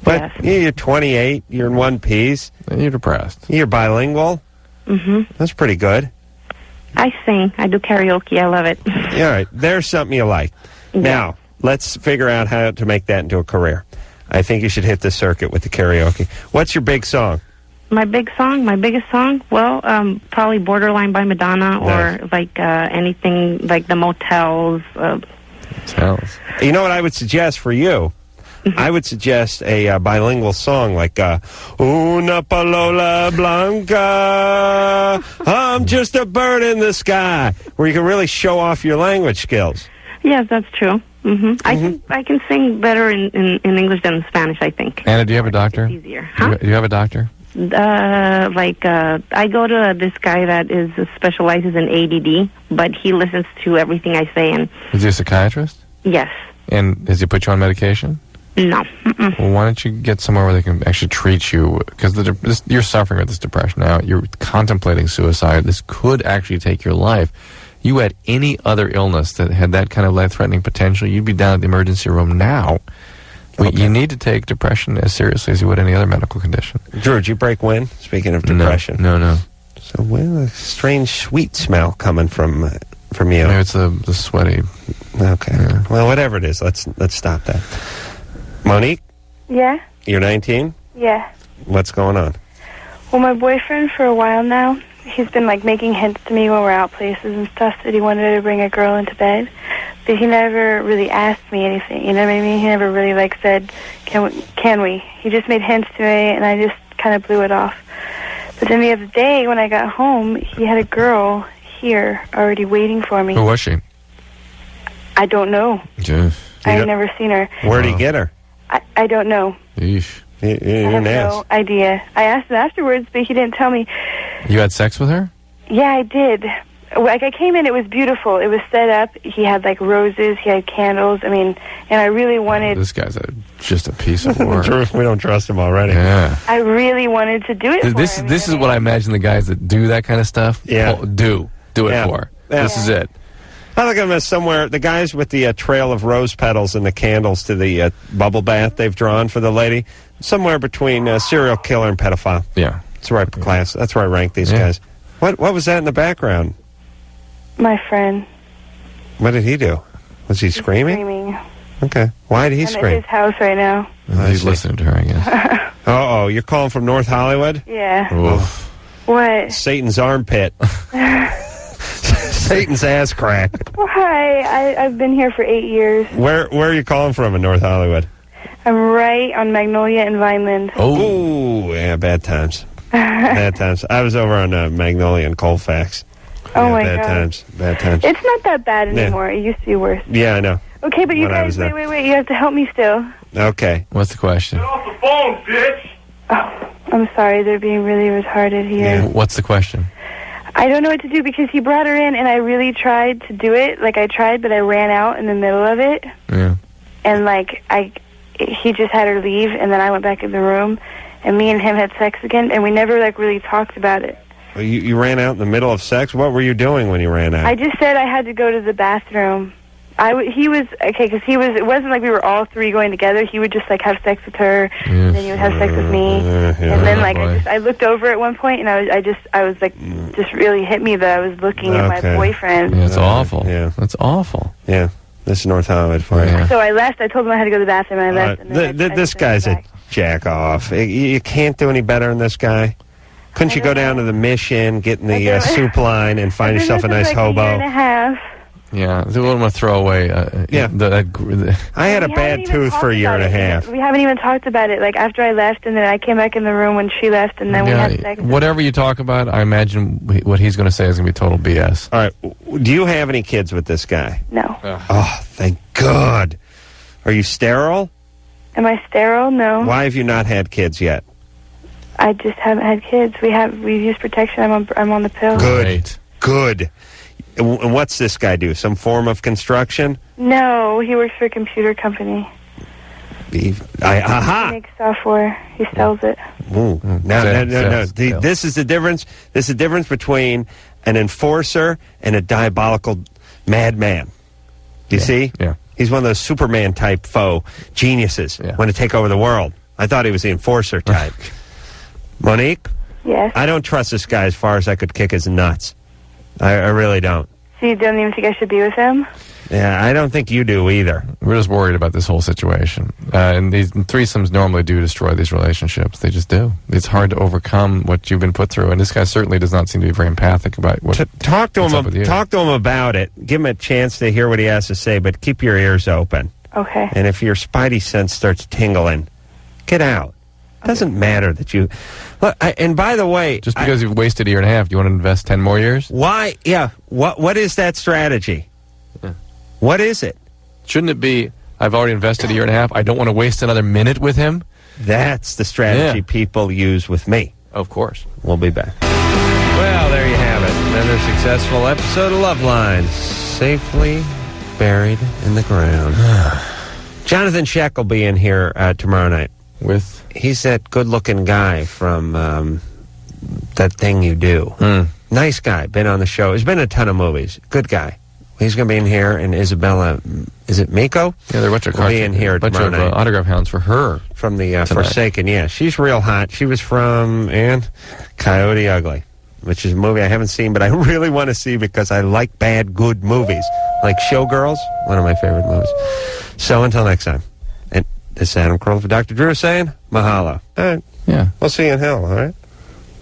But you're 28, you're in one piece. And you're depressed. You're bilingual. Mm-hmm. That's pretty good. I sing. I do karaoke. I love it. Yeah, all right. There's something you like. Yeah. Now, let's figure out how to make that into a career. I think you should hit the circuit with the karaoke. What's your big song? My biggest song? Well, probably Borderline by Madonna, or like anything like the Motels. Motels. You know what I would suggest for you? I would suggest a bilingual song like Una Paloma Blanca, I'm just a bird in the sky, where you can really show off your language skills. Yes, that's true. I can sing better in English than in Spanish, I think. Anna, do you have a doctor? It's easier. Huh? Do you have a doctor? I go to this guy that specializes in ADD, but he listens to everything I say. And is he a psychiatrist? Yes. And does he put you on medication? No. Well, why don't you get somewhere where they can actually treat you? Because you're suffering with this depression now. You're contemplating suicide. This could actually take your life. You had any other illness that had that kind of life-threatening potential, you'd be down at the emergency room now. Okay. You need to take depression as seriously as you would any other medical condition. Drew, did you break wind? Speaking of depression. No. So, a strange sweet smell coming from you. Maybe it's the sweaty. Okay. Yeah. Well, whatever it is, let's stop that. Monique? Yeah? You're 19? Yeah. What's going on? Well, my boyfriend, for a while now, he's been, making hints to me when we're out places and stuff that he wanted to bring a girl into bed. But he never really asked me anything, you know what I mean? He never really, said, can we? He just made hints to me, and I just kind of blew it off. But then the other day, when I got home, he had a girl here already waiting for me. Who was she? I don't know. Jeez. I had never seen her. Where'd he get her? I don't know. Yeesh. You I have no idea. I asked him afterwards, but he didn't tell me. You had sex with her? Yeah, I did. Like, I came in, it was beautiful. It was set up. He had, like, roses. He had candles. I mean, and I really wanted... This guy's just a piece of work. We don't trust him already. Yeah. I really wanted to do it for him. This is what I imagine the guys that do that kind of stuff do it Yeah. for. Yeah. This is it. I think I'm as somewhere, the guys with the trail of rose petals and the candles to the bubble bath they've drawn for the lady, somewhere between serial killer and pedophile. Yeah. That's where I class. That's where I rank these guys. What was that in the background? My friend. What did he do? Was he screaming? Screaming. Okay. Why did he I'm at scream? his house right now. He's listening to her, I guess. Oh, you're calling from North Hollywood? Yeah. Oof. What? Satan's armpit. Satan's ass crack. Well, hi. I've been here for 8 years. Where are you calling from in North Hollywood? I'm right on Magnolia and Vineland. Oh, yeah, bad times. Bad times. I was over on Magnolia and Colfax. Oh, my bad God. times. Bad times. It's not that bad Yeah. anymore. It used to be worse. Yeah, I know. Okay, but you When I guys, was there. wait. You have to help me still. Okay. What's the question? Off the phone, bitch! Oh, I'm sorry. They're being really retarded here. What's the question? I don't know what to do because he brought her in, and I really tried to do it. Like, I tried, but I ran out in the middle of it. Yeah. And, like, he just had her leave, and then I went back in the room, and me and him had sex again, and we never, like, really talked about it. Well, you ran out in the middle of sex? What were you doing when you ran out? I just said I had to go to the bathroom. He was, okay, because it wasn't like we were all three going together. He would just, like, have sex with her, and then he would have sex with me. And then, like, I looked over at one point, and I was like, just really hit me that I was looking at my boyfriend. Yeah, it's awful. Yeah. That's awful. Yeah. This is North Hollywood for you. So I left. I told him I had to go to the bathroom, and I left. And then This guy's a jack-off. You can't do any better than this guy. Couldn't you go down to the Mission, get in the soup line, and find yourself a nice hobo? A year and a half. Yeah, they wouldn't want to throw away. I had a bad tooth for a year and a half. We haven't even talked about it. Like, after I left, and then I came back in the room when she left, and then we had sex. Whatever you talk about, I imagine what he's going to say is going to be total BS. All right. Do you have any kids with this guy? No. Oh, thank God. Are you sterile? Am I sterile? No. Why have you not had kids yet? I just haven't had kids. We've used protection. I'm on the pill. Good. And what's this guy do? Some form of construction? No, he works for a computer company. He makes software. He sells it. Ooh. No. This is the difference. This is the difference between an enforcer and a diabolical madman. Do you see? Yeah. He's one of those Superman type foe geniuses. Want to take over the world. I thought he was the enforcer type. Monique? Yes. I don't trust this guy as far as I could kick his nuts. I really don't. So you don't even think I should be with him? Yeah, I don't think you do either. We're just worried about this whole situation. And these threesomes normally do destroy these relationships. They just do. It's hard to overcome what you've been put through. And this guy certainly does not seem to be very empathic about what. Talk to what's up with you. him. Talk to him about it. Give him a chance to hear what he has to say, but keep your ears open. Okay. And if your spidey sense starts tingling, get out. It doesn't matter that you. Look, and by the way, just because you've wasted a year and a half, do you want to invest 10 more years? Why? Yeah. What is that strategy? What is it? Shouldn't it be, I've already invested a year and a half, I don't want to waste another minute with him? That's the strategy people use with me. Of course. We'll be back. Well, there you have it. Another successful episode of Loveline. Safely buried in the ground. Jonathan Sheck will be in here tomorrow night. He's that good-looking guy from That Thing You Do. Nice guy. Been on the show. He's been in a ton of movies. Good guy. He's going to be in here, and Isabella, is it Miko? Yeah, they're a bunch of will be in here tomorrow night. Autograph hounds for her. From the Forsaken, yeah. She's real hot. She was from, Coyote Ugly, which is a movie I haven't seen, but I really want to see because I like bad, good movies. Like Showgirls, one of my favorite movies. So until next time. And this is Adam Carolla for Dr. Drew saying, mahalo. All right. Yeah. We'll see you in hell, all right?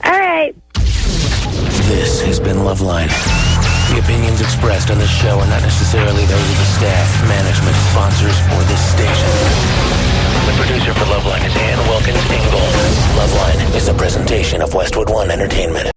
All right. This has been Loveline. The opinions expressed on this show are not necessarily those of the staff, management, sponsors, or this station. The producer for Loveline is Ann Wilkins Ingle. Loveline is a presentation of Westwood One Entertainment.